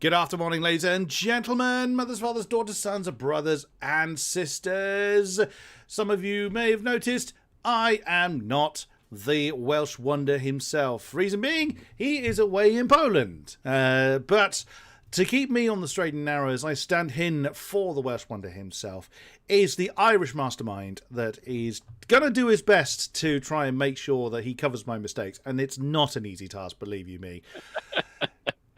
Good afternoon, morning, ladies and gentlemen, mothers, fathers, daughters, sons, brothers, and sisters. Some of you may have noticed I am not the Welsh wonder himself. Reason being, he is away in Poland. But to keep me on the straight and narrow as I stand in for the Welsh wonder himself is the Irish mastermind that is going to do his best to try and make sure that he covers my mistakes. And it's not an easy task, believe you me.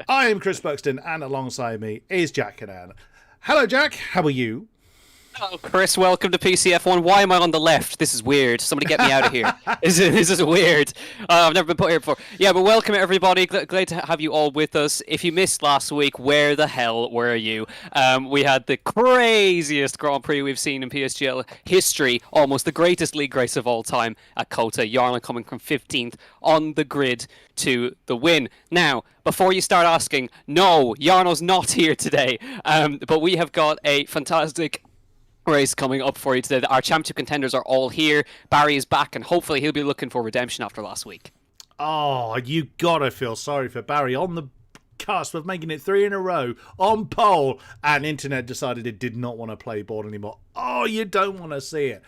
I am Chris Buxton, and alongside me is Jack Cannan. Hello, Jack. How are you? Hello, Chris. Welcome to PCF1. Why am I on the left? This is weird. Somebody get me out of here. This is weird. I've never been put here before. Yeah, but welcome, everybody. Glad to have you all with us. If you missed last week, where the hell were you? We had the craziest Grand Prix we've seen in PSGL history, almost the greatest league race of all time at Cota. Yarna coming from 15th on the grid to the win. Now, before you start asking, no, Jarno's not here today, but we have got a fantastic race coming up for you today. Our championship contenders are all here. Barry is back, and hopefully he'll be looking for redemption after last week. Oh, you gotta feel sorry for Barry on the cusp of making it 3 in a row on pole, and internet decided it did not want to play board anymore. Oh, you don't want to see it.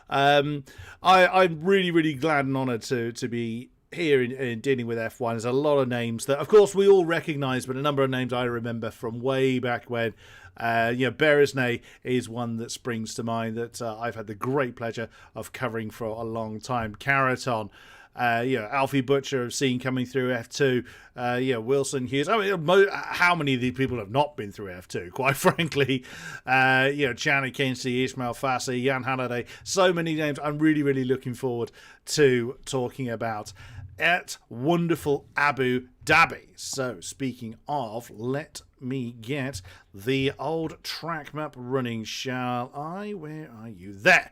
I'm really, really glad and honoured to be here in dealing with F1. There's a lot of names that, of course, we all recognise, but a number of names I remember from way back when. Beresnay is one that springs to mind that I've had the great pleasure of covering for a long time. Caraton, Alfie Butcher I've seen coming through F2. Wilson Hughes. I mean, how many of these people have not been through F2? Quite frankly, Channy Kinsey, Ismail Fassi, Jan Halliday. So many names. I'm really, really looking forward to talking about at wonderful Abu Dhabi. So, speaking of, let me get the old track map running, shall I? Where are you? There.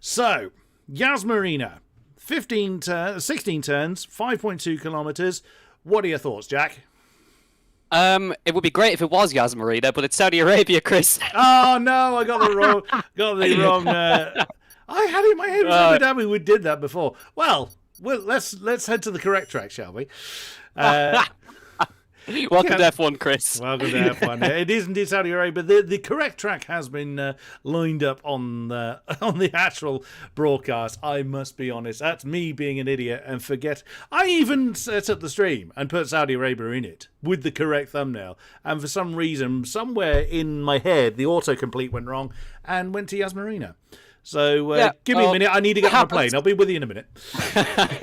So, Yas Marina, 16 turns, 5.2 kilometres. What are your thoughts, Jack? It would be great if it was Yas Marina, but it's Saudi Arabia, Chris. Oh no, I got the wrong. I had it in my head. It was Abu Dhabi. We did that before. Well, let's head to the correct track, shall we? Welcome to F1, Chris. Welcome to F1. It is indeed Saudi Arabia, but the correct track has been lined up on the actual broadcast. I must be honest. That's me being an idiot and forget. I even set up the stream and put Saudi Arabia in it with the correct thumbnail. And for some reason, somewhere in my head, the autocomplete went wrong and went to Yas Marina. So give me a minute. I need to get on a plane. I'll be with you in a minute.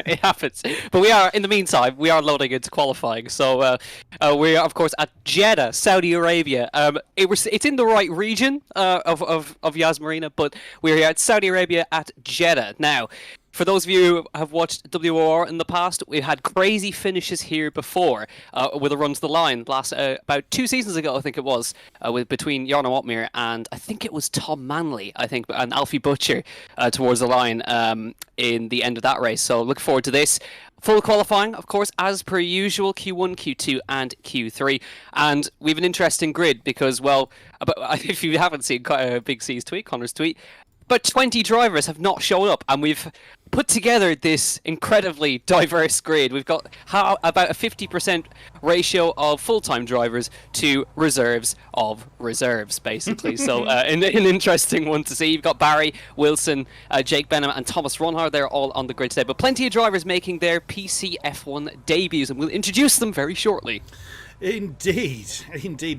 It happens. But in the meantime, we are loading into qualifying. So we are, of course, at Jeddah, Saudi Arabia. It's in the right region of Yas Marina, but we're here at Saudi Arabia at Jeddah. Now, for those of you who have watched WOR in the past, we've had crazy finishes here before with a run to the line. About 2 seasons ago, I think it was, between Jarno Otmir and I think it was Tom Manley, and Alfie Butcher towards the line in the end of that race. So look forward to this. Full qualifying, of course, as per usual, Q1, Q2, and Q3. And we have an interesting grid because, if you haven't seen Big C's tweet, Connor's tweet, but 20 drivers have not shown up, and we've put together this incredibly diverse grid. We've got about a 50% ratio of full-time drivers to reserves of reserves, basically. So an interesting one to see. You've got Barry, Wilson, Jake Benham, and Thomas Ronhard. They're all on the grid today. But plenty of drivers making their PCF1 debuts, and we'll introduce them very shortly. Indeed.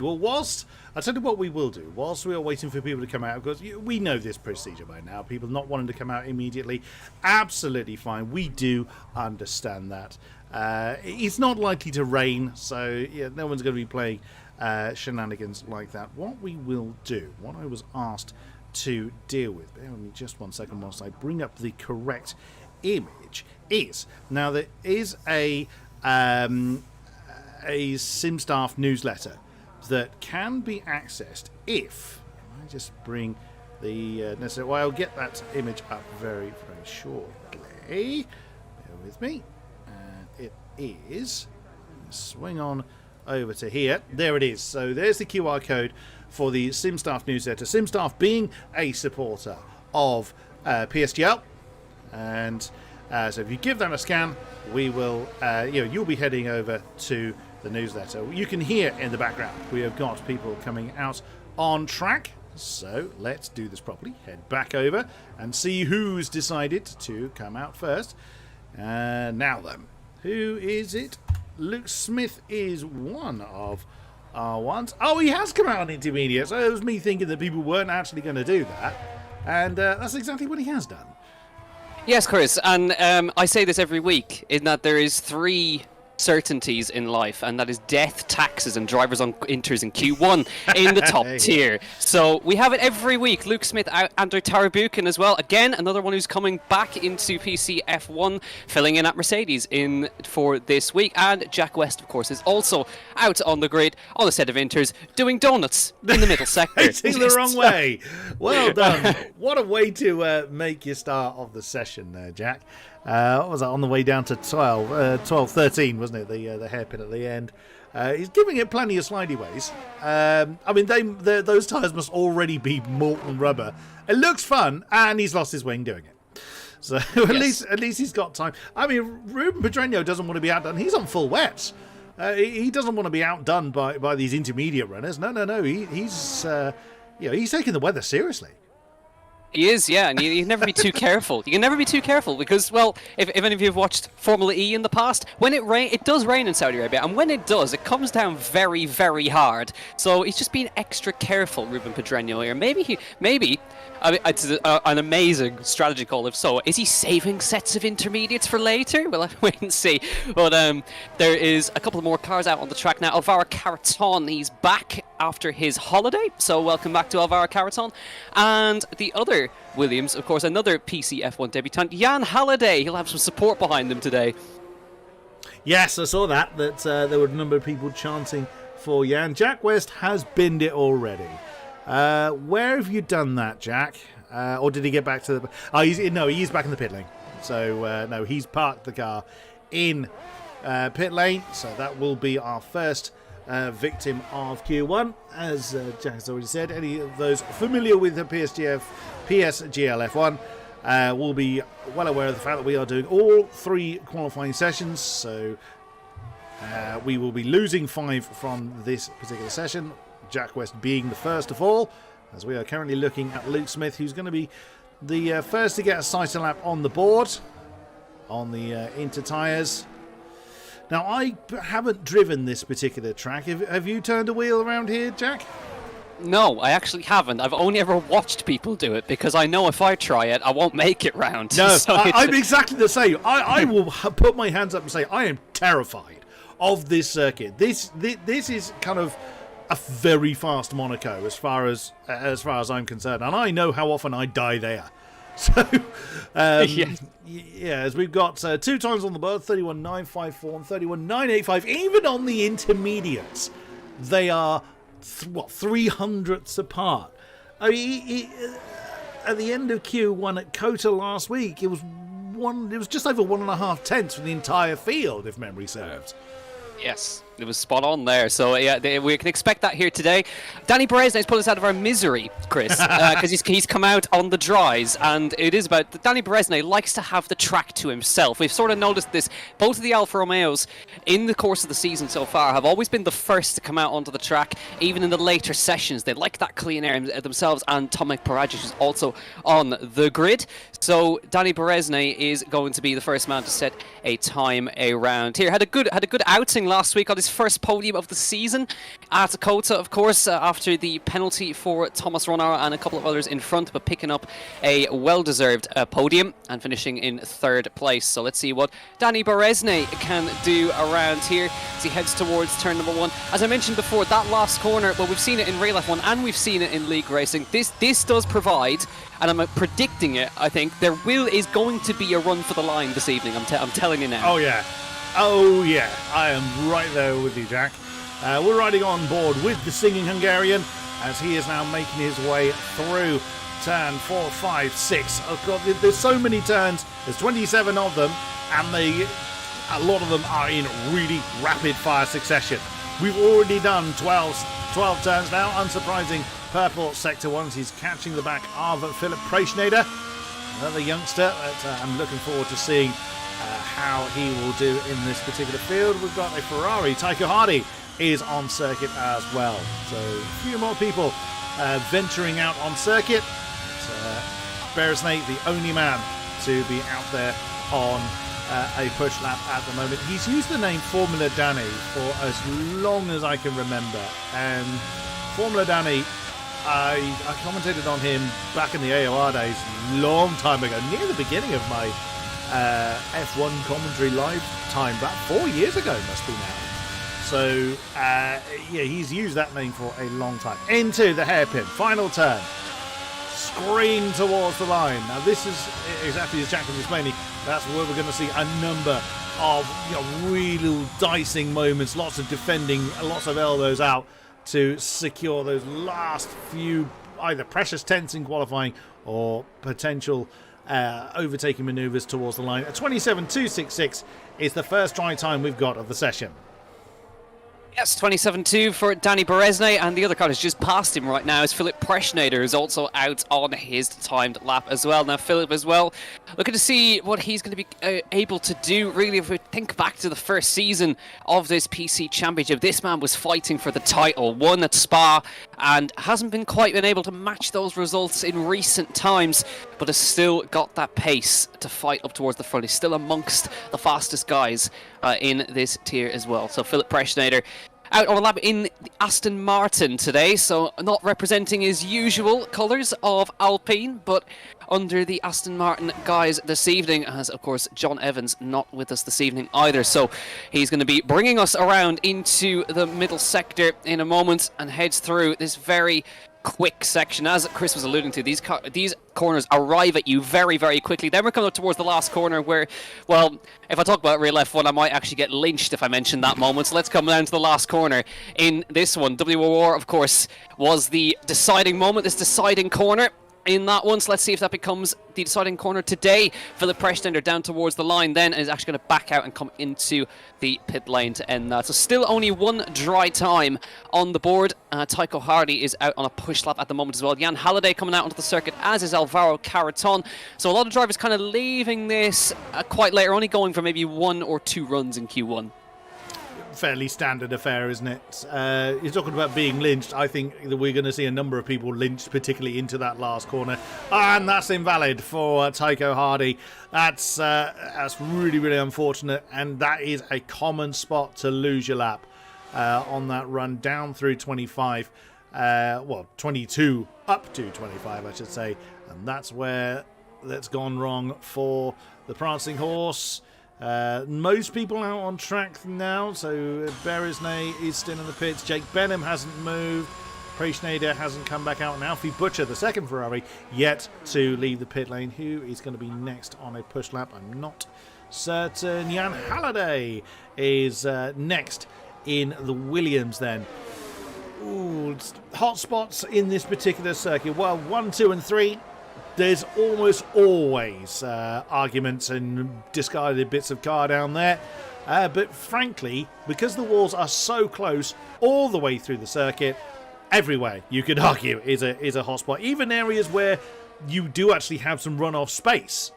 Well, I'll tell you what we will do. Whilst we are waiting for people to come out, because we know this procedure by now, people not wanting to come out immediately, absolutely fine. We do understand that. It's not likely to rain, so no one's going to be playing shenanigans like that. What we will do, what I was asked to deal with, bear with me just 1 second whilst I bring up the correct image, is, now there is a SimStaff newsletter that can be accessed if I just bring the necessary. Well, I'll get that image up very, very shortly. Bear with me. And it is. Swing on over to here. There it is. So there's the QR code for the SimStaff newsletter. SimStaff being a supporter of PSGL, and so if you give that a scan, we will. You'll be heading over to the newsletter. You can hear in the background we have got people coming out on track. So let's do this properly. Head back over and see who's decided to come out first. Now then, who is it? Luke Smith is one of our ones. Oh, he has come out on intermediate. So it was me thinking that people weren't actually going to do that. And that's exactly what he has done. Yes, Chris, and I say this every week, in that there is 3 certainties in life, and that is death, taxes, and drivers on inters in Q1 in the top tier. So we have it every week. Luke Smith, Andrew Tarabukin as well. Again, another one who's coming back into PC F1, filling in at Mercedes in for this week. And Jack West, of course, is also out on the grid on a set of inters, doing donuts in the middle sector. Facing the wrong way. Well done. What a way to make your start of the session there, Jack. What was that, on the way down to 13, wasn't it? The hairpin at the end. He's giving it plenty of slidey ways. I mean, those tyres must already be molten rubber. It looks fun, and he's lost his wing doing it. So at least he's got time. I mean, Ruben Pedreño doesn't want to be outdone. He's on full wets. He doesn't want to be outdone by these intermediate runners. No. He's taking the weather seriously. He is, yeah, and you can never be too careful. You can never be too careful because, well, if any of you have watched Formula E in the past, when it does rain in Saudi Arabia, and when it does, it comes down very, very hard. So he's just being extra careful, Ruben Pedreño here. Maybe, I mean, it's an amazing strategy call. If so, is he saving sets of intermediates for later? Well, I'll wait and see. But there is a couple more cars out on the track now. Alvaro Carreton, he's back after his holiday, so welcome back to Alvaro Carreton. And the other Williams, of course, another PC F1 debutant, Jan Halliday. He'll have some support behind him today. Yes, I saw that there were a number of people chanting for Jan. Jack West has binned it already. Where have you done that, Jack? Or did he get back to the... he's back in the pit lane. So, no, he's parked the car in pit lane. So that will be our first victim of Q1. As Jack has already said, any of those familiar with the PSGL F1 will be well aware of the fact that we are doing all 3 qualifying sessions. So we will be losing 5 from this particular session. Jack West being the first of all, as we are currently looking at Luke Smith, who's going to be the first to get a sighter lap on the board on the Inter tyres. Now, I haven't driven this particular track. Have you turned a wheel around here, Jack? No, I actually haven't. I've only ever watched people do it because I know if I try it, I won't make it round. No, so I'm exactly the same. I will put my hands up and say I am terrified of this circuit. This is kind of a very fast Monaco as far as I'm concerned, and I know how often I die there. So, as we've got 2 times on the board, 31.954 and 31.985. Even on the intermediates, they are 300ths apart. I mean, at the end of Q1 at Kota last week, it was just over 1.5 tenths for the entire field, if memory serves. Yes, it was spot on there. So yeah, we can expect that here today. Danny Perez has put us out of our misery, Chris, because he's come out on the dries, and it is about Danny Perez likes to have the track to himself. We've sort of noticed this. Both of the Alfa Romeos in the course of the season so far have always been the first to come out onto the track, even in the later sessions. They like that clean air themselves, and Tomek Parajic is also on the grid. So Danny Perez is going to be the first man to set a time around here. Had a good outing last week on his first podium of the season at Kota, of course, after the penalty for Thomas Ronara and a couple of others in front, but picking up a well-deserved podium and finishing in 3rd place. So let's see what Danny Beresne can do around here as he heads towards turn number 1. As I mentioned before, that last corner, well, we've seen it in Real F1 and we've seen it in League Racing. This does provide, and I'm predicting it, I think, there is going to be a run for the line this evening. I'm telling you now. Oh yeah, I am right there with you, Jack. We're riding on board with the singing Hungarian as he is now making his way through turn 4, 5, 6. Oh God, there's so many turns. There's 27 of them, and a lot of them are in really rapid fire succession. We've already done 12 turns now. Unsurprising, purple sector 1. He's catching the back of Philip Preschneider, another youngster that I'm looking forward to seeing how he will do in this particular field. We've got a Ferrari. Tycho Hardy is on circuit as well. So a few more people venturing out on circuit. Beresney, the only man to be out there on a push lap at the moment. He's used the name Formula Danny for as long as I can remember. And Formula Danny, I commentated on him back in the AOR days, long time ago, near the beginning of my F1 commentary lifetime, about 4 years ago must be now. So, yeah, he's used that name for a long time. Into the hairpin, final turn. Screen towards the line. Now, this is exactly as Jack was explaining. That's where we're going to see a number of real dicing moments, lots of defending, lots of elbows out to secure those last few either precious tenths in qualifying or potential overtaking manoeuvres towards the line. A 27.266 is the first dry time we've got of the session. Yes, 27.2 for Danny Beresney, and the other car is just past him right now is Philip Preschnader, who's also out on his timed lap as well. Now, Philip as well, looking to see what he's going to be able to do, really. If we think back to the first season of this PC Championship, this man was fighting for the title, won at Spa, and hasn't been quite been able to match those results in recent times, but has still got that pace to fight up towards the front. He's still amongst the fastest guys in this tier as well. So Philip Preschnader out on a lap in the Aston Martin today, so not representing his usual colours of Alpine, but under the Aston Martin guys this evening, as of course John Evans not with us this evening either. So he's going to be bringing us around into the middle sector in a moment and heads through this very quick section. As Chris was alluding to, these corners arrive at you very, very quickly. Then we're coming up towards the last corner where, well, if I talk about real F1, I might actually get lynched if I mention that moment. So let's come down to the last corner in this one. WOR, of course, was the deciding moment, this deciding corner in that one. So let's see if that becomes the deciding corner today. Philip Preschnader down towards the line then is actually going to back out and come into the pit lane to end that. So still only one dry time on the board. Tycho Hardy is out on a push lap at the moment as well. Jan Halliday coming out onto the circuit, as is Alvaro Caraton. So a lot of drivers kind of leaving this quite later, only going for maybe 1 or 2 runs in Q1. Fairly standard affair, isn't it? You're talking about being lynched. I think that we're going to see a number of people lynched, particularly into that last corner, and that's invalid for Tycho Hardy. That's really, really unfortunate, and that is a common spot to lose your lap on that run down through 25, 22 up to 25, I should say, and that's where that's gone wrong for the Prancing Horse. Most people out on track now, so Beresney is still in the pits. Jake Benham hasn't moved. Preschnader hasn't come back out. And Alfie Butcher, the second Ferrari, yet to leave the pit lane. Who is going to be next on a push lap? I'm not certain. Jan Halliday is next in the Williams then. Ooh, hot spots in this particular circuit. Well, 1, 2 and 3. There's almost always arguments and discarded bits of car down there. But frankly, because the walls are so close all the way through the circuit, everywhere you could argue is a hotspot. Even areas where you do actually have some runoff space.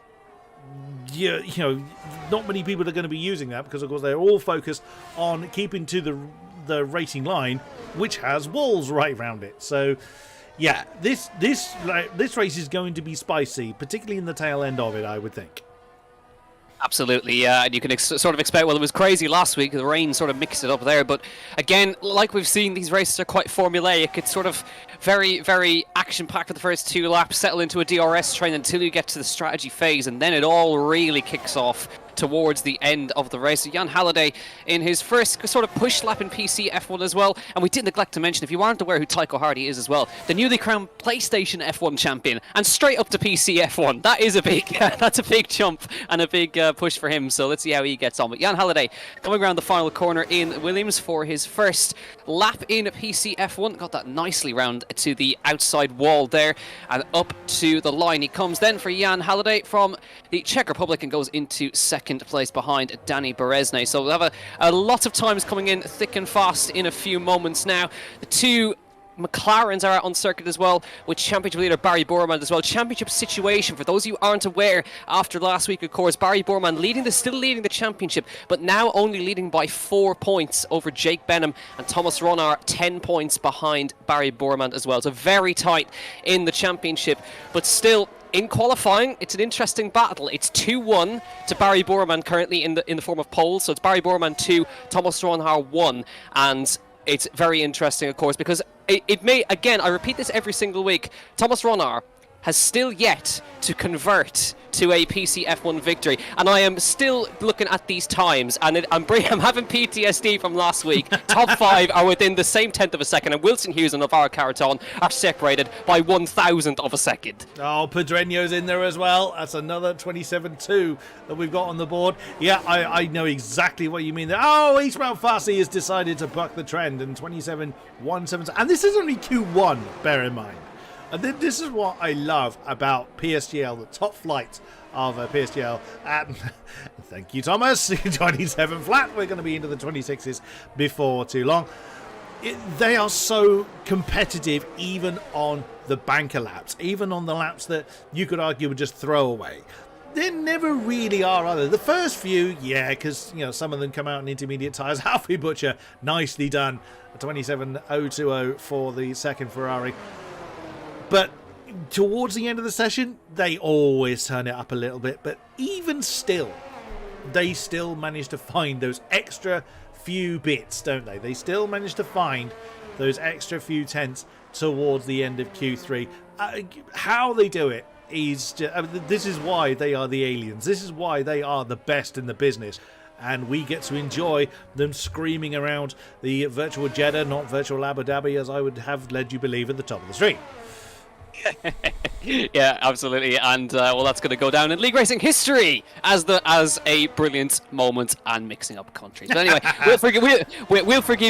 You know, not many people are going to be using that because, of course, they're all focused on keeping to the racing line, which has walls right around it. So, yeah, this race is going to be spicy, particularly in the tail end of it, I would think. Absolutely, yeah, and you can sort of expect, well, it was crazy last week, the rain sort of mixed it up there, but again, like we've seen, these races are quite formulaic. It's sort of very, very action-packed for the first 2 laps, settle into a DRS train until you get to the strategy phase, and then it all really kicks off towards the end of the race. So Jan Halliday in his first sort of push lap in PC F1 as well. And we did neglect to mention, if you aren't aware who Tycho Hardy is as well, the newly crowned PlayStation F1 champion and straight up to PC F1. That is a big, that's a big jump and a big push for him. So let's see how he gets on. But Jan Halliday coming around the final corner in Williams for his first lap in PC F1. Got that nicely round to the outside wall there and up to the line he comes then for Jan Halliday from the Czech Republic and goes into second place behind Danny Beresney. So we'll have a lot of times coming in thick and fast in a few moments now. The 2 McLarens are out on circuit as well, with championship leader Barry Borman as well. Championship situation, for those of you who aren't aware, after last week, of course, Barry Borman still leading the championship, but now only leading by 4 points over Jake Benham, and Thomas Ronar 10 points behind Barry Borman as well. So very tight in the championship, but still, in qualifying, it's an interesting battle. It's 2-1 to Barry Borman currently in the form of poles. So it's Barry Borman 2, Thomas Ronar 1, and it's very interesting, of course, because it may, again, I repeat this every single week, Thomas Ronar has still yet to convert to a PCF1 victory. And I am still looking at these times, and I'm having PTSD from last week. Top 5 are within the same 10th of a second, and Wilson Hughes and Navarro Caraton are separated by 1,000th of a second. Oh, Pedreño's in there as well. That's another 27-2 that we've got on the board. Yeah, I know exactly what you mean there. Oh, Eastbound Farsi has decided to buck the trend, and 27-1-7. And this is only Q1, bear in mind. And then this is what I love about PSGL, the top flight of PSGL. Thank you, Thomas. 27 flat. We're going to be into the 26s before too long. They are so competitive even on the banker laps, even on the laps that you could argue would just throw away. They never really are either. The first few, yeah, because some of them come out in intermediate tyres. Alfie Butcher, nicely done. 27.020 for the second Ferrari. But towards the end of the session, they always turn it up a little bit. But even still, they still manage to find those extra few bits, don't they? They still manage to find those extra few tenths towards the end of Q3. How they do it is just, this is why they are the aliens. This is why they are the best in the business. And we get to enjoy them screaming around the virtual Jeddah, not virtual Abu Dhabi, as I would have led you believe at the top of the stream. Yeah, absolutely, and well, that's going to go down in league racing history as a brilliant moment and mixing up countries. But anyway, we'll forgive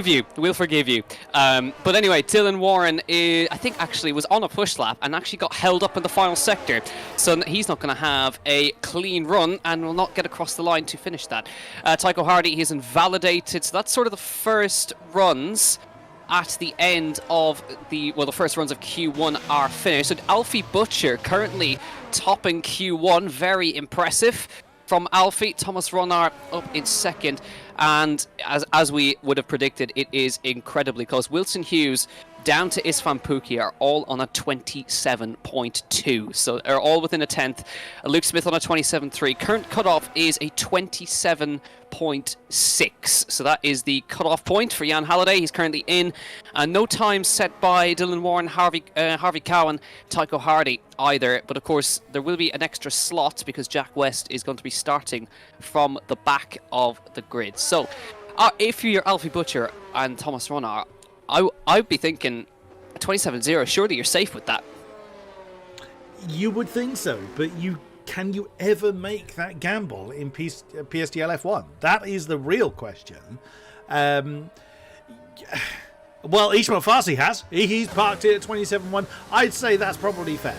you. We'll forgive you. But anyway, Dylan Warren, I think, actually was on a push lap and actually got held up in the final sector, so he's not going to have a clean run and will not get across the line to finish that. Tycho Hardy, he's invalidated, so that's sort of the first runs. At the end of the first runs of Q1 are finished. So Alfie Butcher currently topping Q1, very impressive from Alfie. Thomas Ronar up in second, and as we would have predicted, it is incredibly close. Wilson Hughes down to Isfan Pookie are all on a 27.2, so they're all within a tenth. Luke Smith on a 27.3. Current cutoff is a 27.6, so that is the cutoff point for Jan Halliday. He's currently in. No time set by Dylan Warren, Harvey Cowan, Tycho Hardy either, but of course there will be an extra slot because Jack West is going to be starting from the back of the grid. So if you're Alfie Butcher and Thomas Ronar, I'd be thinking 27-0. Surely you're safe with that. You would think so, but can you ever make that gamble in PSGL F1? That is the real question. Well, Ishmael Farsi has. He's parked it at 27-1. I'd say that's probably fair.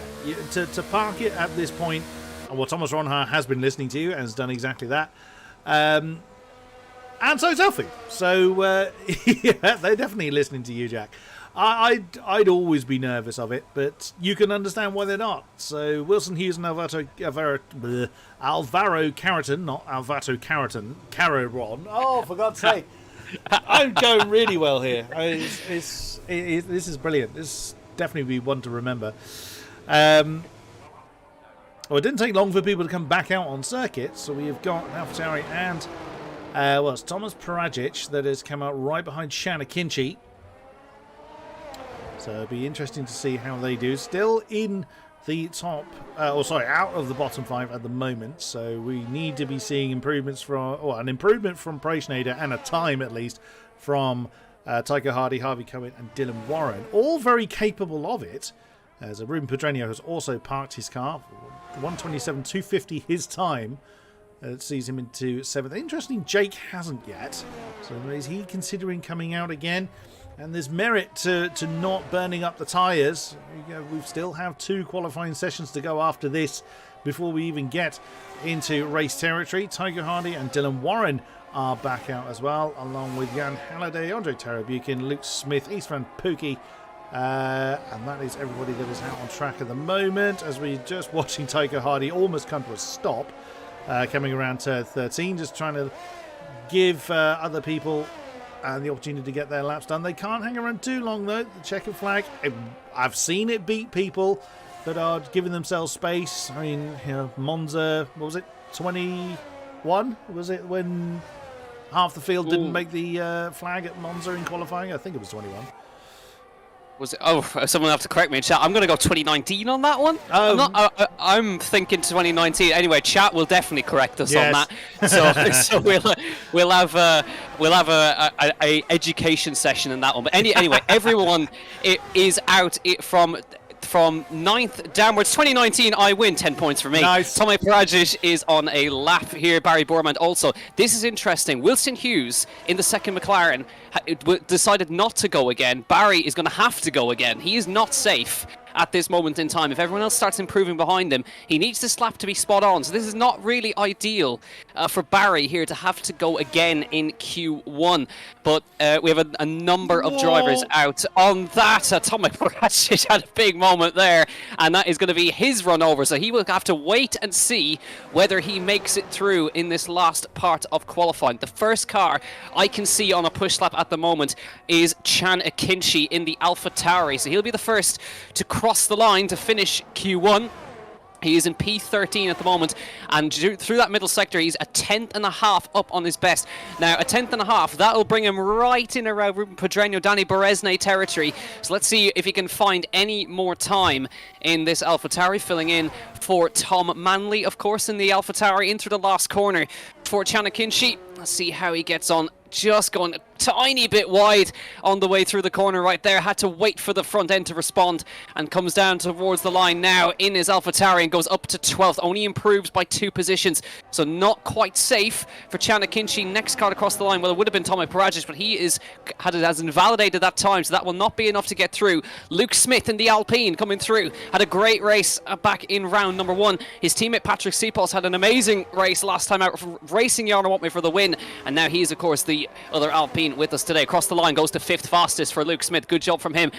To park it at this point, well, Thomas Ronhar has been listening to you and has done exactly that. And so is Alfie. So, yeah, they're definitely listening to you, Jack. I'd always be nervous of it, but you can understand why they're not. So, Wilson Hughes and Alvaro Carreton, not Alvato Carreron. Oh, for God's sake. I'm going really well here. This is brilliant. This definitely be one to remember. Well, it didn't take long for people to come back out on circuit, so we have got AlphaTauri and it's Thomas Parajic that has come out right behind Shanna Kinchi. So it'll be interesting to see how they do. Still in the top, out of the bottom 5 at the moment. So we need to be seeing improvements an improvement from Preschneider and a time at least from Tycho Hardy, Harvey Cohen and Dylan Warren. All very capable of it. As Ruben Pedreño has also parked his car. 127.250 his time. It sees him into 7th. Interesting, Jake hasn't yet. So is he considering coming out again? And there's merit to not burning up the tyres. We still have 2 qualifying sessions to go after this before we even get into race territory. Tycho Hardy and Dylan Warren are back out as well, along with Jan Halliday, Andre Tarabukin, Luke Smith, Istvan Pookie, And that is everybody that is out on track at the moment, as we're just watching Tycho Hardy almost come to a stop, coming around turn 13, just trying to give other people the opportunity to get their laps done. They can't hang around too long, though. The checkered flag, I've seen it beat people that are giving themselves space. I mean, you know, Monza, what was it, 21? Was it when half the field didn't make the flag at Monza in qualifying? I think it was 21. Was it? Oh, someone will have to correct me in chat. I'm going to go 2019 on that one. I'm thinking 2019. Anyway, chat will definitely correct us on that. So we'll have a education session in that one. But anyway, everyone is out from 9th downwards. 2019, I win. 10 points for me. Nice. Tomasz Paradzic is on a lap here. Barry Bormand also. This is interesting. Wilson Hughes in the second McLaren decided not to go again. Barry is going to have to go again. He is not safe at this moment in time. If everyone else starts improving behind him, he needs this lap to be spot on. So this is not really ideal for Barry here to have to go again in Q1. But we have a number of drivers out on that. Tomasz Paradzic had a big moment there, and that is going to be his run over. So he will have to wait and see whether he makes it through in this last part of qualifying. The first car I can see on a push lap at the moment is Chan Akinci in the AlphaTauri. So he'll be the first to cross the line to finish Q1. He is in P13 at the moment, and through that middle sector, he's a 10.5 up on his best. Now, a 10.5, that'll bring him right in around Ruben Pedreño, Danny Beresne territory. So let's see if he can find any more time in this AlphaTauri, filling in for Tom Manley, of course, in the AlphaTauri, into the last corner for Chan Akinci. Let's see how he gets on. Just going a tiny bit wide on the way through the corner right there. Had to wait for the front end to respond, and comes down towards the line now in his AlphaTauri and goes up to 12th. Only improves by 2 positions, so not quite safe for Chan Akinci. Next car across the line, well, it would have been Tomasz Paradzic, but he has invalidated that time, so that will not be enough to get through. Luke Smith in the Alpine coming through. Had a great race back in round number 1. His teammate Patrick Seepos had an amazing race last time out, racing Jarno Want Me for the win, and now he's, of course, the other Alpine with us today. Across the line, goes to 5th fastest for Luke Smith. Good job from him.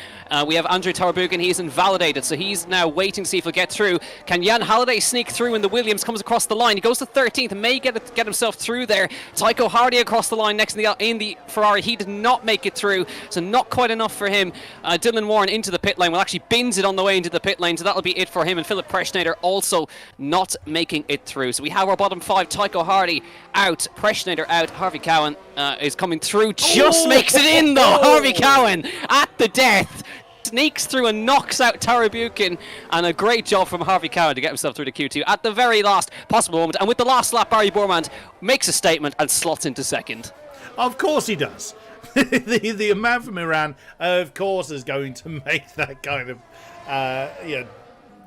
We have Andrew Tarbukin. He's invalidated, so he's now waiting to see if he'll get through. Can Jan Halliday sneak through in the Williams? Comes across the line. He goes to 13th and may get himself through there. Tycho Hardy across the line next in the Ferrari. He did not make it through, so not quite enough for him. Dylan Warren into the pit lane. Well, actually bins it on the way into the pit lane, so that'll be it for him. And Philip Preschnader also not making it through. So we have our bottom 5. Tycho Hardy out. Preschnader out. Harvey Cowan is coming through. Just makes it in though. Harvey Cowan at the death. Sneaks through and knocks out Tarbukin, and a great job from Harvey Cowan to get himself through to Q2 at the very last possible moment. And with the last lap, Barry Bormand makes a statement and slots into second. Of course he does. the man from Iran, of course, is going to make that kind of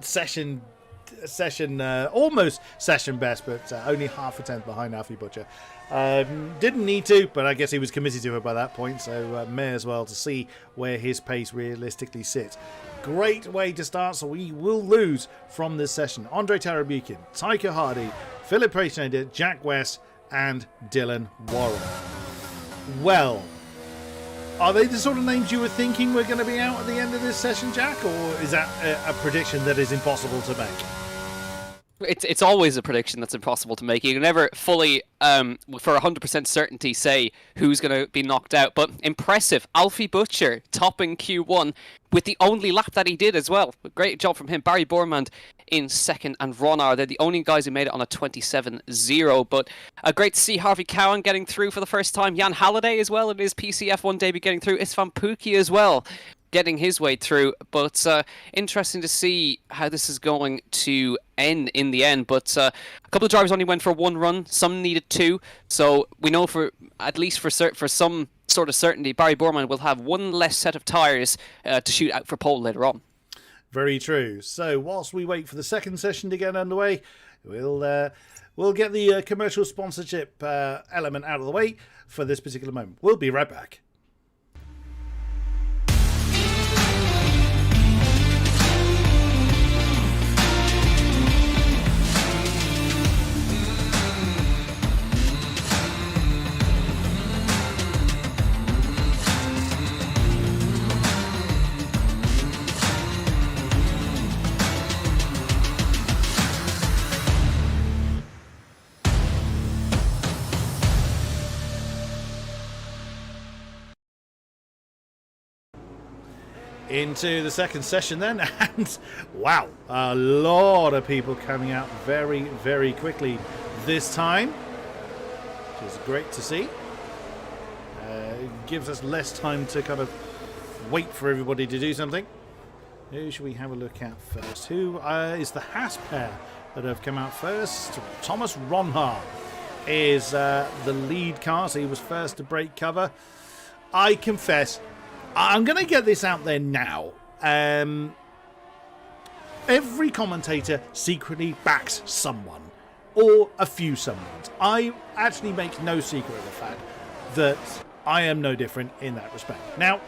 session almost session best, but only half a tenth behind Alfie Butcher. Didn't need to, but I guess he was committed to it by that point, so may as well to see where his pace realistically sits. Great way to start, so we will lose from this session. Andre Tarabukin, Tycho Hardy, Philip Preschnader, Jack West, and Dylan Warren. Well, are they the sort of names you were thinking were going to be out at the end of this session, Jack, or is that a prediction that is impossible to make? It's always a prediction that's impossible to make. You can never fully, for 100% certainty, say who's going to be knocked out. But impressive. Alfie Butcher topping Q1 with the only lap that he did as well. Great job from him. Barry Bormand in second, and Ronar. They're the only guys who made it on a 27-0. But great to see Harvey Cowan getting through for the first time. Jan Halliday as well in his PCF1 debut getting through. Istvan Pukki as well, getting his way through. But interesting to see how this is going to end in the end. But a couple of drivers only went for 1 run, some needed 2, so we know for at least for some sort of certainty, Barry Bormand will have 1 less set of tyres to shoot out for pole later on. Very true. So whilst we wait for the second session to get underway, we'll get the commercial sponsorship element out of the way for this particular moment. We'll be right back. into the second session then, and wow, a lot of people coming out very, very quickly this time, which is great to see. It gives us less time to kind of wait for everybody to do something. Who should we have a look at first? Who is the Haas pair that have come out first? Thomas Ronhaar is the lead car, so he was first to break cover. I confess, I'm going to get this out there now. Every commentator secretly backs someone, or a few someones. I actually make no secret of the fact that I am no different in that respect. Now,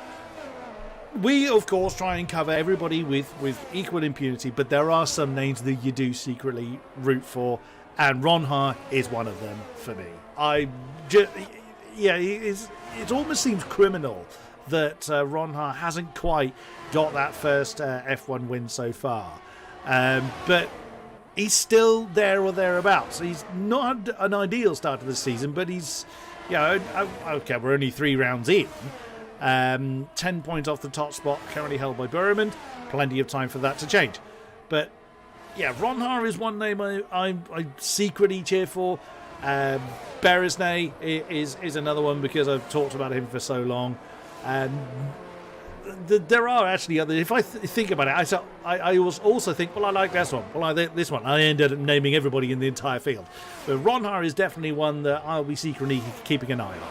we, of course, try and cover everybody with equal impunity, but there are some names that you do secretly root for, and Ronhaar is one of them for me. It almost seems criminal that Ronhaar hasn't quite got that first F1 win so far. But he's still there or thereabouts. He's not an ideal start to the season, but he's, okay, we're only 3 rounds in. 10 points off the top spot, currently held by Burman. Plenty of time for that to change. But yeah, Ronhaar is one name I secretly cheer for. Beresnay is another one because I've talked about him for so long. There are actually other. If I think about it, I also think, well, I like this one. Well, I like this one. I ended up naming everybody in the entire field. But Ronhaar is definitely one that I'll be secretly keeping an eye on.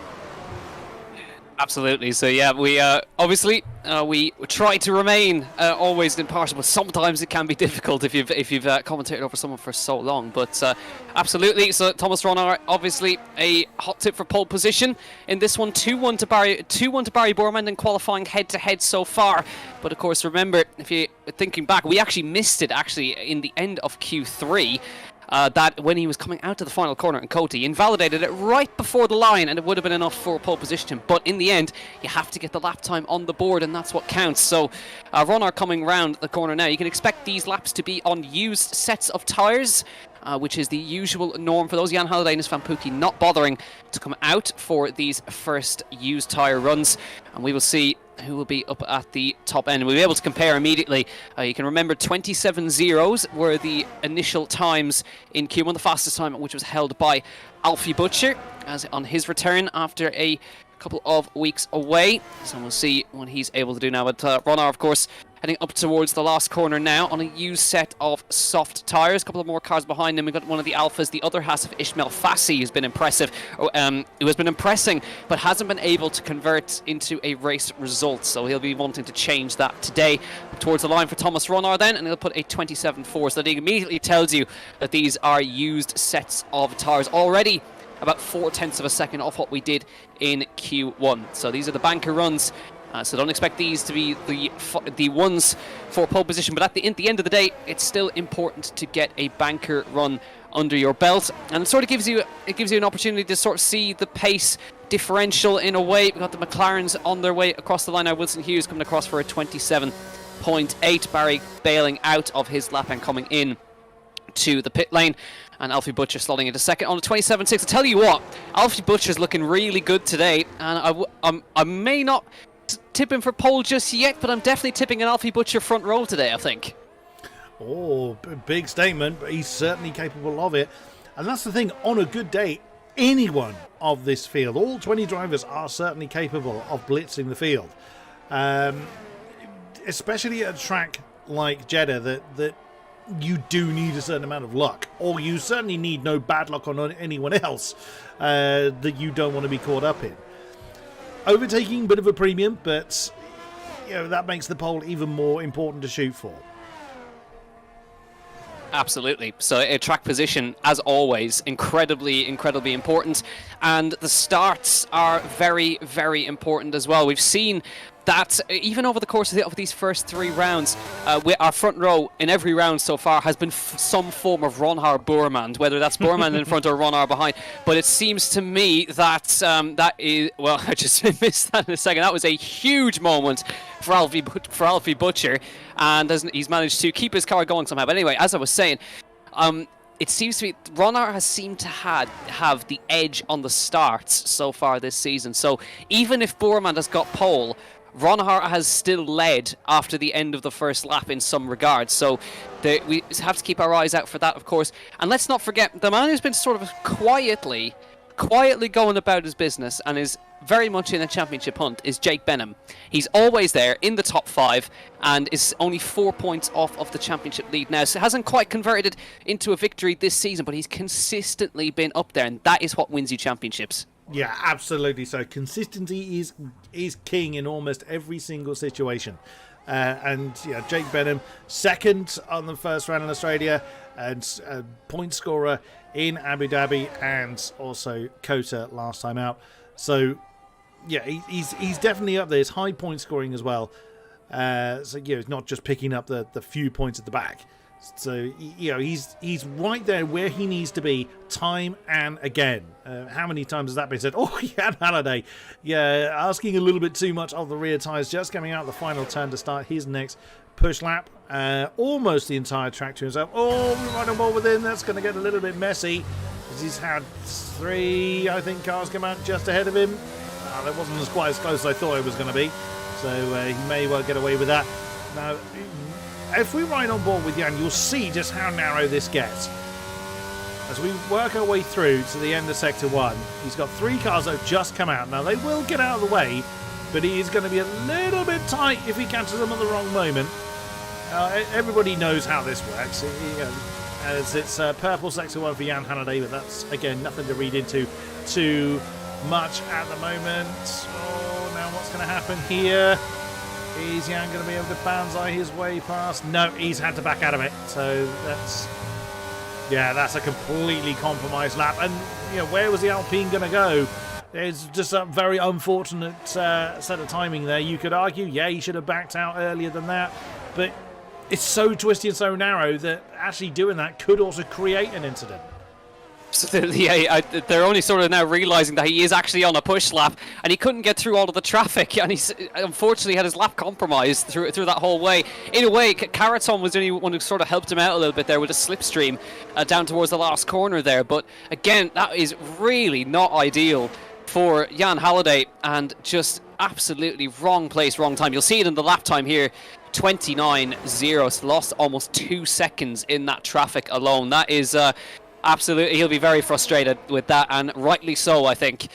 Absolutely. So yeah, we obviously we try to remain always impartial, but sometimes it can be difficult if you've commentated over someone for so long. But absolutely. So Thomas Ronhaar, obviously a hot tip for pole position in this one. 2-1 to Barry, 2-1 to Barry Borman in qualifying head-to-head so far. But of course, remember, if you're thinking back, we actually missed it in the end of Q3. That when he was coming out to the final corner in Cody, he invalidated it right before the line, and it would have been enough for pole position. But in the end, you have to get the lap time on the board, and that's what counts. So Ronhaar coming round the corner now. You can expect these laps to be on used sets of tyres, which is the usual norm for those. Jan Halliday and his Van Pookie not bothering to come out for these first used tyre runs, and we will see who will be up at the top end. We'll be able to compare immediately. You can remember 27.0s were the initial times in Q1, the fastest time which was held by Alfie Butcher as on his return after a couple of weeks away. So we'll see what he's able to do now. But Ronhaar, of course, heading up towards the last corner now on a used set of soft tyres. A couple of more cars behind him. We've got one of the Alphas, the other Haas of Ismail Fassi, who's been impressive, who has been impressing, but hasn't been able to convert into a race result. So he'll be wanting to change that today. Towards the line for Thomas Ronhaar then, and he'll put a 27.4. So that he immediately tells you that these are used sets of tyres already. About 0.4 of a second off what we did in Q1. So these are the banker runs. So don't expect these to be the ones for pole position. But at the end of the day, it's still important to get a banker run under your belt, and it sort of gives you an opportunity to sort of see the pace differential in a way. We've got the McLarens on their way across the line now. Wilson Hughes coming across for a 27.8. Barry bailing out of his lap and coming in to the pit lane, and Alfie Butcher slotting into second on a 27.6. I tell you what, Alfie Butcher's looking really good today, and I may not tip him for pole just yet, but I'm definitely tipping an Alfie Butcher front row today, I think. Oh, big statement, but he's certainly capable of it. And that's the thing, on a good day, anyone of this field, all 20 drivers are certainly capable of blitzing the field. Especially at a track like Jeddah that you do need a certain amount of luck, or you certainly need no bad luck on anyone else that you don't want to be caught up in. Overtaking, bit of a premium, but that makes the pole even more important to shoot for. Absolutely. So track position, as always, incredibly important, and the starts are very, very important as well. We've seen that even over the course of these first 3 rounds, our front row in every round so far has been some form of Ronhaar Boerman, whether that's Boerman in front or Ronhaar behind. But it seems to me that that is, well, I just missed that in a second. That was a huge moment for Alfie Butcher, and he's managed to keep his car going somehow. But anyway, as I was saying, it seems to be Ronhaar has seemed to have the edge on the starts so far this season. So even if Boerman has got pole, Ronhar has still led after the end of the first lap in some regards, so we have to keep our eyes out for that, of course. And let's not forget, the man who's been sort of quietly going about his business and is very much in a championship hunt is Jake Benham. He's always there in the top 5 and is only 4 points off of the championship lead now. So hasn't quite converted it into a victory this season, but he's consistently been up there, and that is what wins you championships. Yeah, absolutely. So consistency is king in almost every single situation. And yeah, Jake Benham, second on the first round in Australia, and point scorer in Abu Dhabi, and also Kota last time out. So yeah, he's definitely up there. It's high point scoring as well. So yeah, it's not just picking up the few points at the back. So you know, he's right there where he needs to be time and again. How many times has that been said? Oh, Jan Halliday, yeah, asking a little bit too much of the rear tyres, just coming out the final turn to start his next push lap. Almost the entire track to himself. Oh, right on board with him. That's going to get a little bit messy, because he's had 3, I think, cars come out just ahead of him. That wasn't quite as close as I thought it was going to be, so he may well get away with that. Now, if we ride on board with Jan, you'll see just how narrow this gets. As we work our way through to the end of Sector 1, he's got 3 cars that have just come out. Now, they will get out of the way, but he is going to be a little bit tight if he catches them at the wrong moment. Everybody knows how this works. As it's purple Sector 1 for Jan Halliday, but that's, again, nothing to read into too much at the moment. Oh, now what's going to happen here? Is Jan going to be able to banzai his way past? No, he's had to back out of it. So that's a completely compromised lap. And you know, where was the Alpine going to go? It's just a very unfortunate set of timing there. You could argue, yeah, he should have backed out earlier than that, but it's so twisty and so narrow that actually doing that could also create an incident. Absolutely, yeah. They're only sort of now realising that he is actually on a push lap, and he couldn't get through all of the traffic, and he's unfortunately had his lap compromised through that whole way. In a way, Caraton was the only one who sort of helped him out a little bit there with a slipstream down towards the last corner there. But again, that is really not ideal for Jan Halliday, and just absolutely wrong place, wrong time. You'll see it in the lap time here. 29.0, so lost almost 2 seconds in that traffic alone. That is absolutely, he'll be very frustrated with that, and rightly so, I think,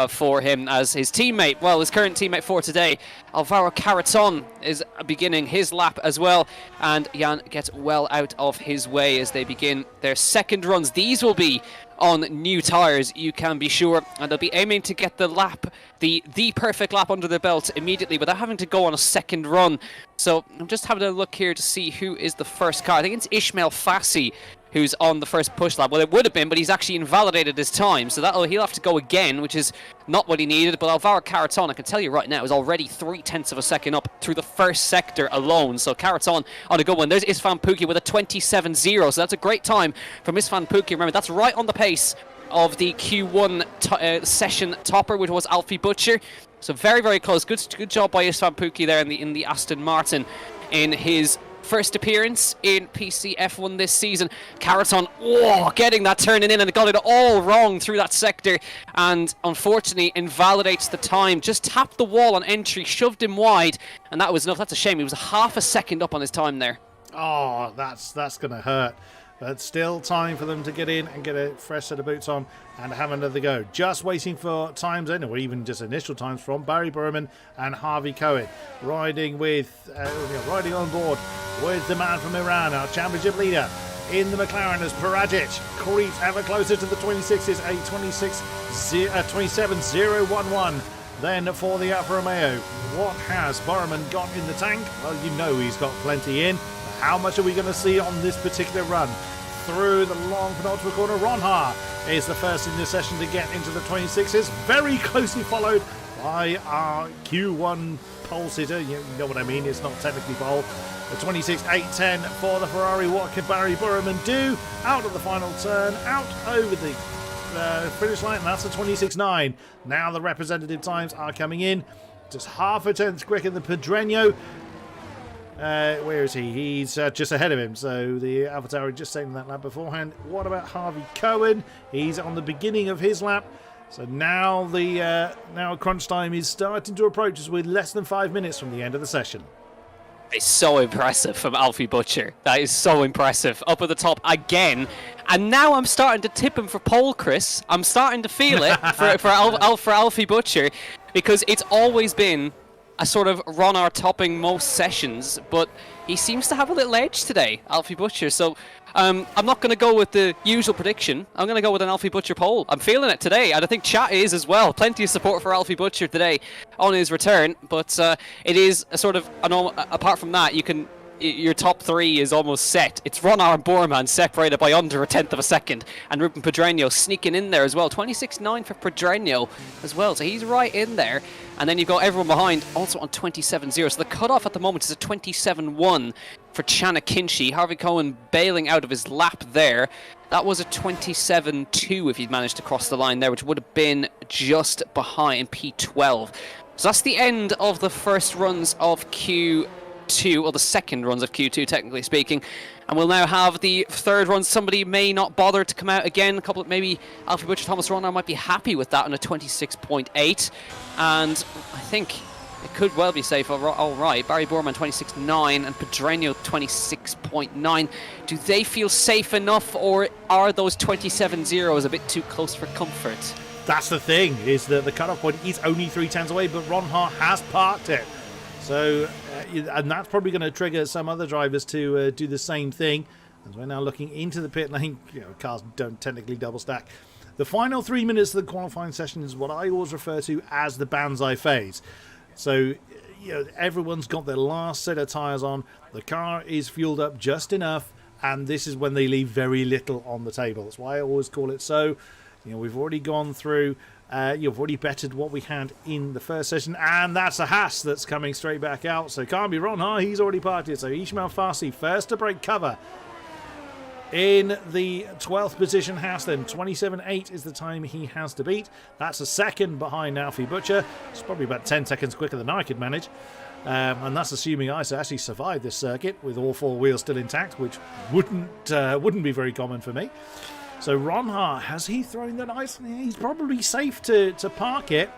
for him, as his teammate, well, his current teammate for today, Alvaro Caraton, is beginning his lap as well, and Jan gets well out of his way as they begin their second runs. These will be on new tyres, you can be sure, and they'll be aiming to get the lap, the perfect lap under their belt immediately without having to go on a second run. So I'm just having a look here to see who is the first car. I think it's Ismail Fassi who's on the first push lap. Well, it would have been, but he's actually invalidated his time, so he'll have to go again, which is not what he needed. But Alvaro Caraton, I can tell you right now, is already 0.3 of a second up through the first sector alone. So Caraton on a good one. There's Isfan Pookie with a 27.0, so that's a great time from Isfan Pookie. Remember, that's right on the pace of the Q1 session topper, which was Alfie Butcher. So very, very close. Good job by Isfan Pookie there in the Aston Martin in his first appearance in PCF1 this season. Caraton, getting that turning in, and got it all wrong through that sector, and unfortunately invalidates the time. Just tapped the wall on entry, shoved him wide, and that was enough. That's a shame. He was half a second up on his time there. Oh, that's going to hurt. But still time for them to get in and get a fresh set of boots on and have another go. Just waiting for times in, or even just initial times from Barry Berman and Harvey Cohen. Riding on board with the man from Iran, our championship leader. In the McLaren as Parajic creeps ever closer to the 26s, a 27.011. Then for the Alfa Romeo, what has Berman got in the tank? Well, you know he's got plenty in. How much are we going to see on this particular run? Through the long penultimate corner, Ronhar is the first in this session to get into the 26s. Very closely followed by our Q1 pole sitter. You know what I mean, it's not technically pole. The 26.810 for the Ferrari. What can Barry Burman do? Out of the final turn, out over the finish line, and that's the 26.9. Now the representative times are coming in. Just half a tenth quicker than Pedreño. Where is he? He's just ahead of him. So the AlphaTauri just taking that lap beforehand. What about Harvey Cohen? He's on the beginning of his lap. So now now crunch time is starting to approach us with less than 5 minutes from the end of the session. It's so impressive from Alfie Butcher. That is so impressive. Up at the top again. And now I'm starting to tip him for pole, Chris. I'm starting to feel it for Alfie Butcher, because it's always been a sort of Ronar topping most sessions, but he seems to have a little edge today, Alfie Butcher. So I'm not going to go with the usual prediction. I'm going to go with an Alfie Butcher poll. I'm feeling it today, and I think chat is as well. Plenty of support for Alfie Butcher today on his return, but it is a sort of, apart from that, your top three is almost set. It's Ronar and Borman separated by under 1/10 of a second, and Ruben Pedreño sneaking in there as well. 26.9 for Pedreño as well, so he's right in there. And then you've got everyone behind also on 27.0. So the cutoff at the moment is a 27.1 for Chana Kinshi. Harvey Cohen bailing out of his lap there. That was a 27.2 if he'd managed to cross the line there, which would have been just behind P12. So that's the end of the first runs of Q2, or the second runs of Q2 technically speaking, and we'll now have the third run. Somebody may not bother to come out again. A couple, maybe Alfie Butcher, Thomas Ronar might be happy with that on a 26.8, and I think it could well be safe. All right, Barry Borman 26.9 and Pedreño 26.9. Do they feel safe enough, or are those 27.0s a bit too close for comfort? That's the thing, is that the cutoff point is only 3/10 away, but Ron Hart has parked it. So, and that's probably going to trigger some other drivers to do the same thing. As we're now looking into the pit lane, cars don't technically double stack. The final 3 minutes of the qualifying session is what I always refer to as the Banzai phase. So, everyone's got their last set of tyres on, the car is fueled up just enough, and this is when they leave very little on the table. That's why I always call it so. We've already gone through. You've already betted what we had in the first session, and that's a Haas that's coming straight back out, so can't be wrong. He's already parked it. So Ishmael Farsi first to break cover in the 12th position. Haas then 27.8 is the time he has to beat. That's a second behind Alfie Butcher. It's probably about 10 seconds quicker than I could manage, and that's assuming I actually survived this circuit with all four wheels still intact, which wouldn't be very common for me. So Ron Hart, has he thrown that ice? He's probably safe to park it,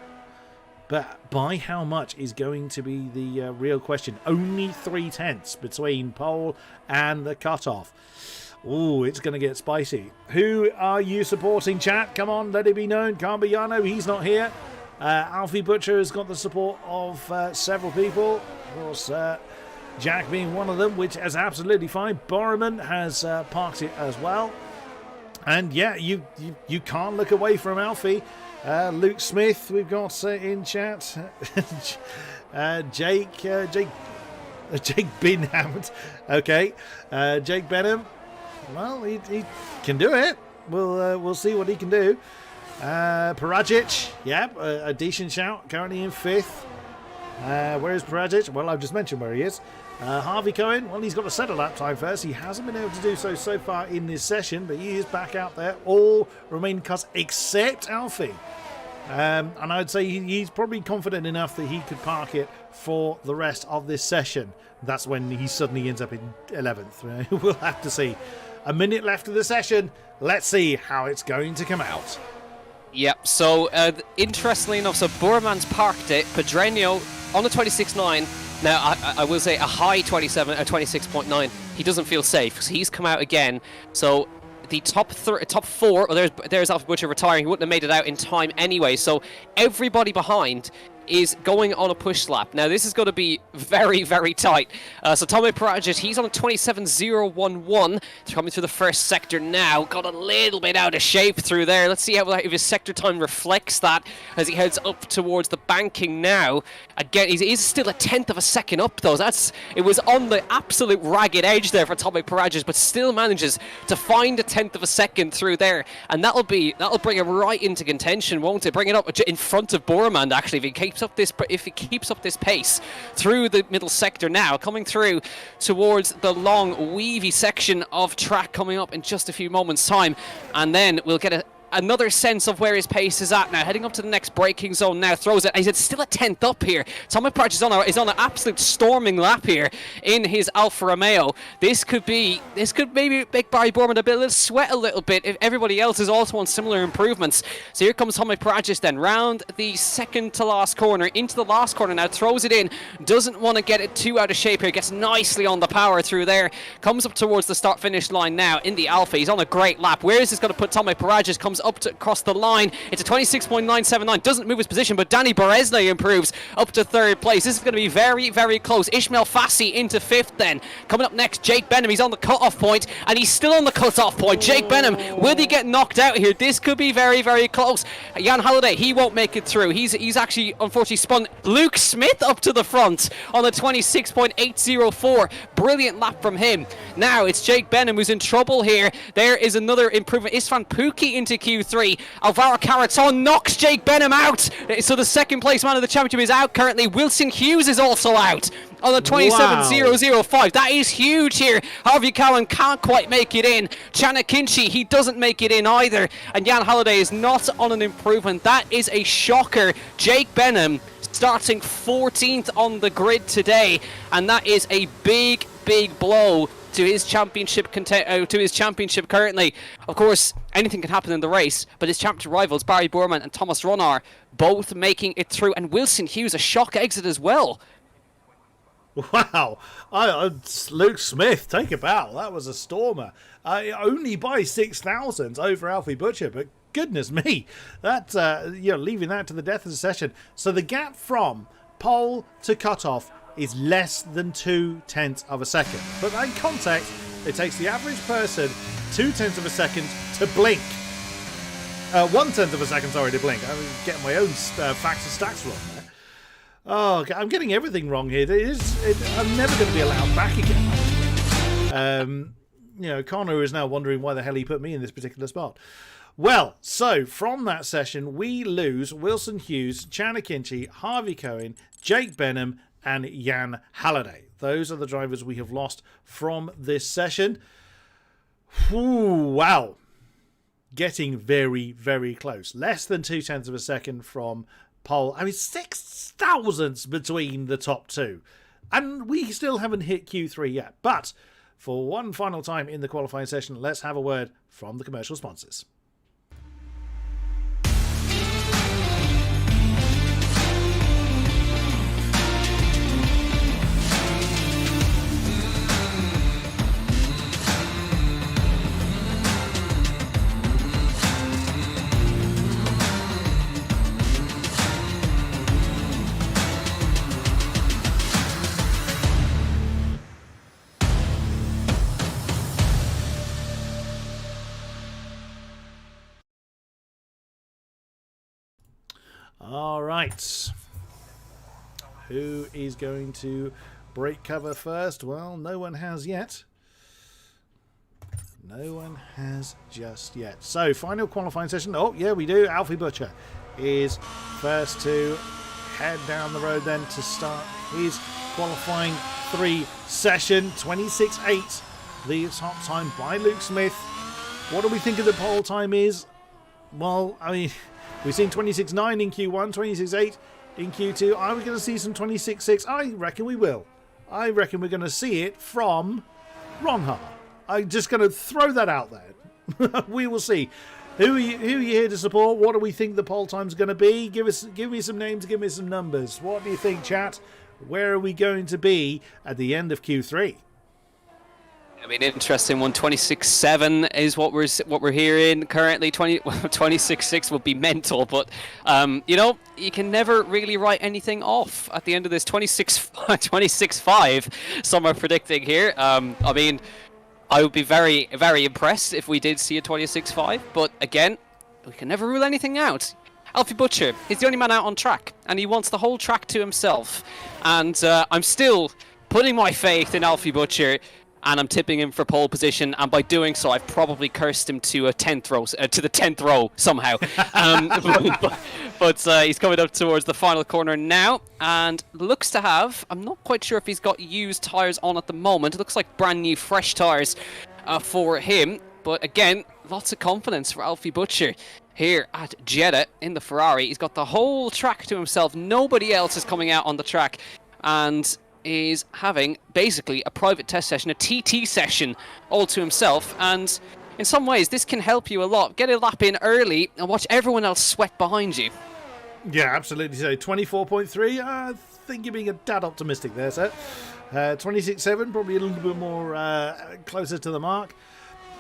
but by how much is going to be the real question. Only 3/10 between pole and the cutoff. Ooh, it's going to get spicy. Who are you supporting, chat? Come on, let it be known. Can't be Yano, he's not here. Alfie Butcher has got the support of several people. Of course, Jack being one of them, which is absolutely fine. Borman has parked it as well. And yeah, you can't look away from Alfie. Luke Smith, we've got in chat. Jake Binham. Okay, Jake Benham. Well, he can do it. We'll see what he can do. Parajic, yep, a decent shout. Currently in 5th. Where is Parajic? Well, I've just mentioned where he is. Harvey Cohen, well, he's got to settle lap time first. He hasn't been able to do so far in this session, but he is back out there. All remaining cars except Alfie. And I'd say he's probably confident enough that he could park it for the rest of this session. That's when he suddenly ends up in 11th. We'll have to see. A minute left of the session. Let's see how it's going to come out. Yep, so interestingly enough, so Borman's parked it. Pedreño on the 26.9. Now, I will say a high 26.9. He doesn't feel safe because he's come out again. So the top four, there's Alfie Butcher retiring. He wouldn't have made it out in time anyway. So everybody behind is going on a push lap. Now, this is going to be very, very tight. So Tommy Parajic, he's on a 27.011. Coming through the first sector now. Got a little bit out of shape through there. Let's see if his sector time reflects that as he heads up towards the banking now. Again, he's still 1/10 of a second up, though. It was on the absolute ragged edge there for Tommy Parajic, but still manages to find 1/10 of a second through there. And that'll bring him right into contention, won't it? Bring it up in front of Borman, actually, if he keeps up this pace through the middle sector now, coming through towards the long weavy section of track coming up in just a few moments time, and then we'll get another sense of where his pace is at now. Heading up to the next braking zone now, throws it. And he's still a 10th up here. Tommy Pratch is on an absolute storming lap here in his Alfa Romeo. This could maybe make Barry Borman a little sweat a little bit if everybody else is also on similar improvements. So here comes Tommy Pratch then round the second to last corner into the last corner now, throws it in, doesn't want to get it too out of shape here, gets nicely on the power through there, comes up towards the start finish line now in the Alfa. He's on a great lap. Where is this going to put Tommy Parages? Comes up to across the line. It's a 26.979, doesn't move his position, but Danny Beresnay improves up to third place. This is going to be very, very close. Ishmael Fassi into fifth then. Coming up next, Jake Benham. He's on the cut-off point, and he's still on the cut-off point. Jake Benham, will he get knocked out here? This could be very, very close. Jan Halliday, he won't make it through. He's actually, unfortunately, spun Luke Smith up to the front on the 26.804. Brilliant lap from him. Now it's Jake Benham who's in trouble here. There is another improvement. Istvan Pukki into Q3. Alvaro Caraton knocks Jake Benham out. So the second place man of the championship is out currently. Wilson Hughes is also out on the 27.005. That is huge here. Harvey Cowan can't quite make it in. Chana Kinchi, he doesn't make it in either. And Jan Halliday is not on an improvement. That is a shocker. Jake Benham starting 14th on the grid today, and that is a big blow to his championship currently. Of course, anything can happen in the race, but his championship rivals Barry Borman and Thomas Ronar both making it through, and Wilson Hughes a shock exit as well. Wow, Luke Smith, take a bow. That was a stormer. Only by 6,000 over Alfie Butcher, but goodness me, that leaving that to the death of the session. So the gap from pole to cutoff is less than 0.2 of a second. But in context, it takes the average person 0.2 of a second to blink. 1/10 of a second, sorry, to blink. I'm getting my own facts and stacks wrong there. Oh, I'm getting everything wrong here. I'm never going to be allowed back again. Connor is now wondering why the hell he put me in this particular spot. Well, so from that session, we lose Wilson Hughes, Chana Kinchi, Harvey Cohen, Jake Benham, and Jan Halliday. Those are the drivers we have lost from this session. Ooh, wow. Getting very, very close. Less than 0.2 of a second from pole. I mean, 6 thousandths between the top two. And we still haven't hit Q3 yet. But for one final time in the qualifying session, let's have a word from the commercial sponsors. All right. Who is going to break cover first? Well, no one has yet. No one has just yet. So, final qualifying session. Oh, yeah, we do. Alfie Butcher is first to head down the road then to start his qualifying 3 session. 26.8, the top time by Luke Smith. What do we think of the pole time is? Well, I mean, we've seen 26.9 in Q1, 26.8 in Q2. Are we going to see some 26.6? I reckon we will. I reckon we're going to see it from Ronha. I'm just going to throw that out there. We will see. Who are you here to support? What do we think the poll time's going to be? Give me some names, give me some numbers. What do you think, chat? Where are we going to be at the end of Q3? I mean, interesting one. 26.7 is what we're hearing currently. 26.6 would be mental, but you can never really write anything off at the end of this. 26.5. Some are predicting here. I mean, I would be very, very impressed if we did see a 26.5, but again, we can never rule anything out. Alfie Butcher is the only man out on track, and he wants the whole track to himself. And I'm still putting my faith in Alfie Butcher, and I'm tipping him for pole position, and by doing so, I've probably cursed him to the 10th row somehow. But he's coming up towards the final corner now, and looks to have, I'm not quite sure if he's got used tyres on at the moment. It looks like brand new fresh tyres for him. But again, lots of confidence for Alfie Butcher here at Jeddah in the Ferrari. He's got the whole track to himself. Nobody else is coming out on the track and is having basically a private test session, a TT session all to himself. And in some ways, this can help you a lot. Get a lap in early and watch everyone else sweat behind you. Yeah, absolutely. So 24.3. I think you're being a tad optimistic there, sir. 26.7, probably a little bit more closer to the mark.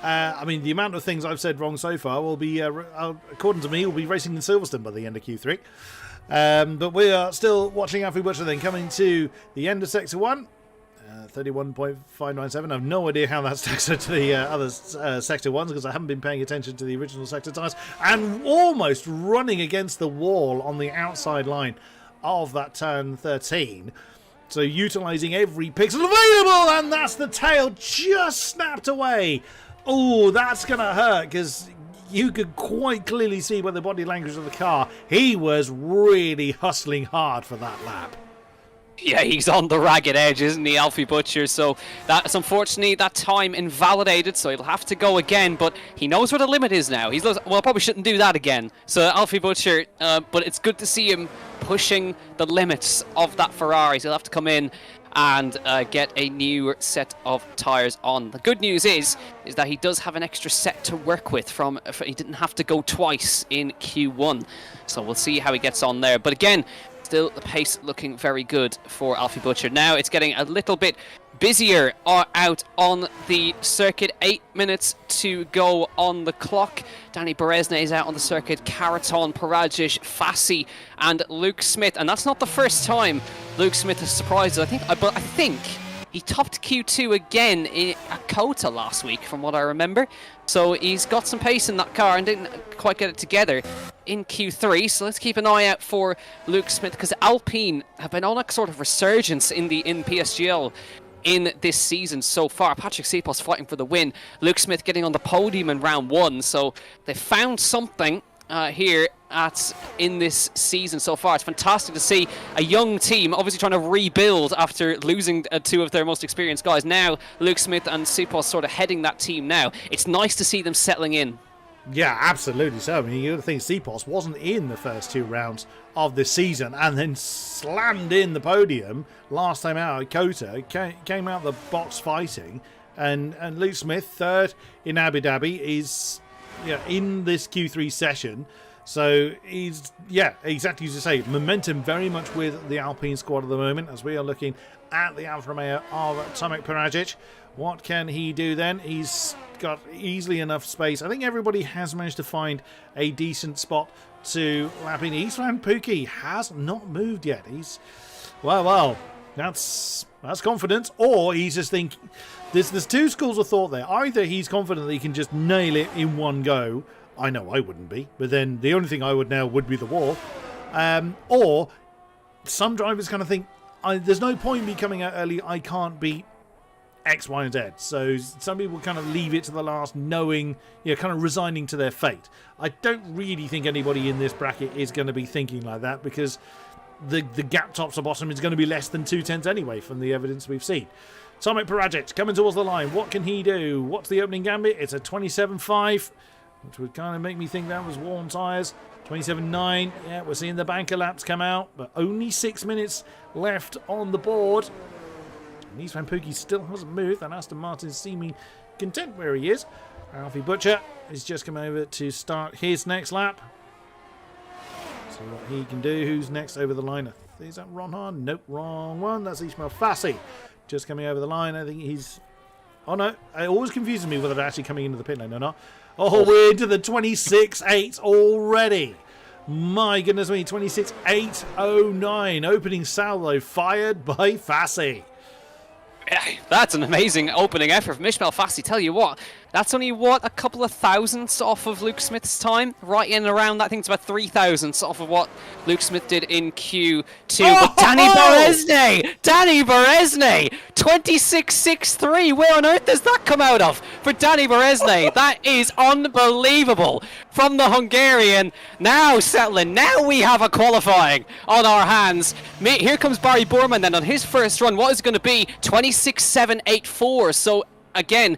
I mean, the amount of things I've said wrong so far will be, according to me, will be racing in Silverstone by the end of Q3. But we are still watching Alfie Butcher then coming to the end of Sector 1. 31.597. I have no idea how that stacks up to the other Sector 1s because I haven't been paying attention to the original Sector tyres. And almost running against the wall on the outside line of that turn 13. So utilising every pixel available, and that's the tail just snapped away. Oh, that's going to hurt because you could quite clearly see by the body language of the car, he was really hustling hard for that lap. Yeah, he's on the ragged edge, isn't he, Alfie Butcher? So that's unfortunately that time invalidated, so he'll have to go again. But he knows where the limit is now. Well, probably shouldn't do that again. So Alfie Butcher, but it's good to see him pushing the limits of that Ferrari. So he'll have to come in and get a new set of tyres on. The good news is that he does have an extra set to work with. He didn't have to go twice in Q1, so we'll see how he gets on there. But again, still the pace looking very good for Alfie Butcher. Now it's getting a little bit busier out on the circuit. 8 minutes to go on the clock. Danny Berezne is out on the circuit. Karaton, Parajic, Fassi and Luke Smith. And that's not the first time Luke Smith has surprised us. I think he topped Q2 again at Kota last week, from what I remember. So he's got some pace in that car and didn't quite get it together in Q3. So let's keep an eye out for Luke Smith, because Alpine have been on a sort of resurgence in PSGL in this season so far. Patrick Sipos fighting for the win. Luke Smith getting on the podium in round 1. So they found something here in this season so far. It's fantastic to see a young team obviously trying to rebuild after losing 2 of their most experienced guys. Now Luke Smith and Sipos sort of heading that team now. It's nice to see them settling in. Yeah, absolutely. So, I mean, you got to think Sipos wasn't in the first 2 rounds of this season and then slammed in the podium last time out at Kota, came out the box fighting, and Luke Smith, third in Abu Dhabi, is in this Q3 session. So he's, exactly as you say, momentum very much with the Alpine squad at the moment, as we are looking at the Alfa Romeo of Tomek Parajic. What can he do then? He's got easily enough space. I think everybody has managed to find a decent spot to lap in. Istvan Pukki has not moved yet. He's, well, that's confidence, or he's just thinking. There's 2 schools of thought there. Either he's confident that he can just nail it in one go. I know I wouldn't be, but then the only thing I would nail would be the wall. Or some drivers kind of think, there's no point in me coming out early. I can't beat X, Y, and Z. So some people kind of leave it to the last, knowing, kind of resigning to their fate. I don't really think anybody in this bracket is going to be thinking like that, because the gap top to bottom is going to be less than 2/10 anyway, from the evidence we've seen. Tomek Parajic coming towards the line. What can he do? What's the opening gambit? It's a 27.5, which would kind of make me think that was worn tyres. 27.9. Yeah, we're seeing the banker laps come out, but only 6 minutes left on the board. Istvan Pukki still hasn't moved, and Aston Martin's seeming content where he is. Alfie Butcher is just come over to start his next lap. See what he can do. Who's next over the line? Is that Ron Hahn? Nope, wrong one. That's Ismail Fassi. Just coming over the line. I think he's... Oh no, it always confuses me whether they're actually coming into the pit lane or not. Oh, we're into the 26.8 already. My goodness me, 26.809. Opening salvo fired by Fassi. That's an amazing opening effort from Ismail Fassi. Tell you what, that's only, a couple of thousandths off of Luke Smith's time? Right in and around, I think it's about 3 thousandths off of what Luke Smith did in Q2. But Danny Berezne, 26.63. Where on earth does that come out of for Danny Berezne? That is unbelievable from the Hungarian. Now settling, now we have a qualifying on our hands. Here comes Barry Borman then on his first run. What is going to be 26.784? So again,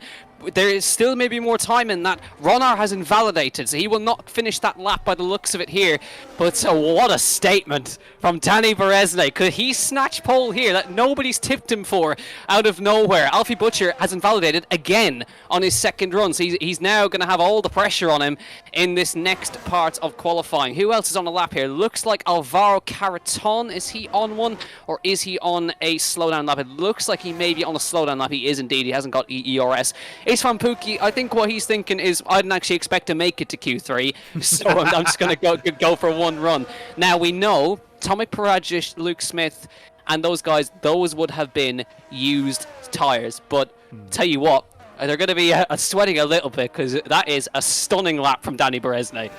there is still maybe more time in that. Ronar has invalidated, so he will not finish that lap by the looks of it here. But what a statement from Danny Berezne. Could he snatch pole here that nobody's tipped him for out of nowhere? Alfie Butcher has invalidated again on his second run, so he's now going to have all the pressure on him in this next part of qualifying. Who else is on a lap here? Looks like Alvaro Caraton. Is he on one, or is he on a slowdown lap? It looks like he may be on a slowdown lap. He is indeed. He hasn't got ERS. Ace Van Pookie, I think what he's thinking is, I didn't actually expect to make it to Q3, so I'm just going to go for one run. Now, we know Tomek Parajic, Luke Smith, and those guys, those would have been used tyres. But tell you what, they're going to be sweating a little bit, because that is a stunning lap from Danny Berezne.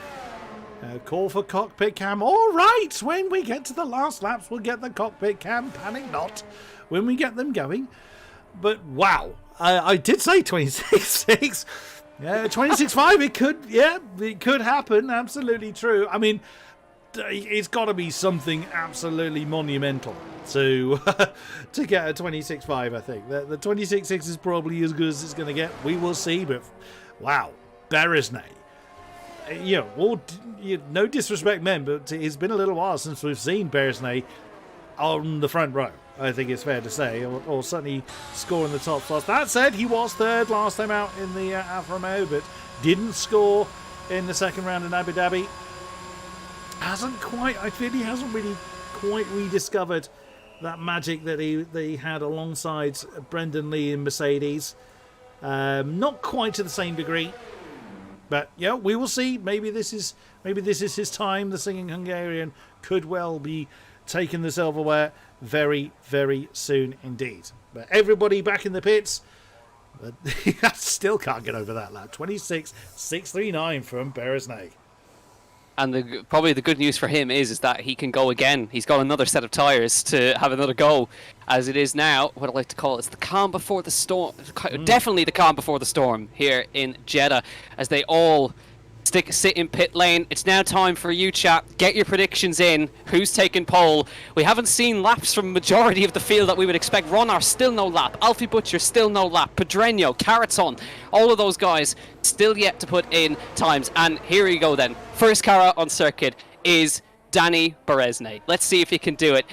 Call for cockpit cam. All right, when we get to the last laps, we'll get the cockpit cam. Panic not when we get them going. But wow, I did say 26.6. Yeah, 26.5. It could happen. Absolutely true. I mean, it's got to be something absolutely monumental to get a 26.5. I think the 26.6 is probably as good as it's going to get. We will see. But wow, Berezne. No disrespect, men, but it's been a little while since we've seen Berezne on the front row. I think it's fair to say, or certainly scoring the top slots. That said, he was third last time out in the Alfa Romeo, but didn't score in the second round in Abu Dhabi. I feel he hasn't really quite rediscovered that magic that he had alongside Brendan Lee in Mercedes. Not quite to the same degree, but yeah, we will see. Maybe this is his time. The singing Hungarian could well be taking the silverware very, very soon indeed. But everybody back in the pits. But I still can't get over that lap. 26.639 from Berezne. And probably the good news for him is that he can go again. He's got another set of tyres to have another go. As it is now, what I like to call it, it's the calm before the storm. Definitely the calm before the storm here in Jeddah, as they all sit in pit lane. It's now time for you, chat. Get your predictions in. Who's taking pole? We haven't seen laps from majority of the field that we would expect. Ronar, still no lap. Alfie Butcher, still no lap. Pedreño, Caraton, all of those guys still yet to put in times. And here we go then. First car out on circuit is Danny Berezne. Let's see if he can do it.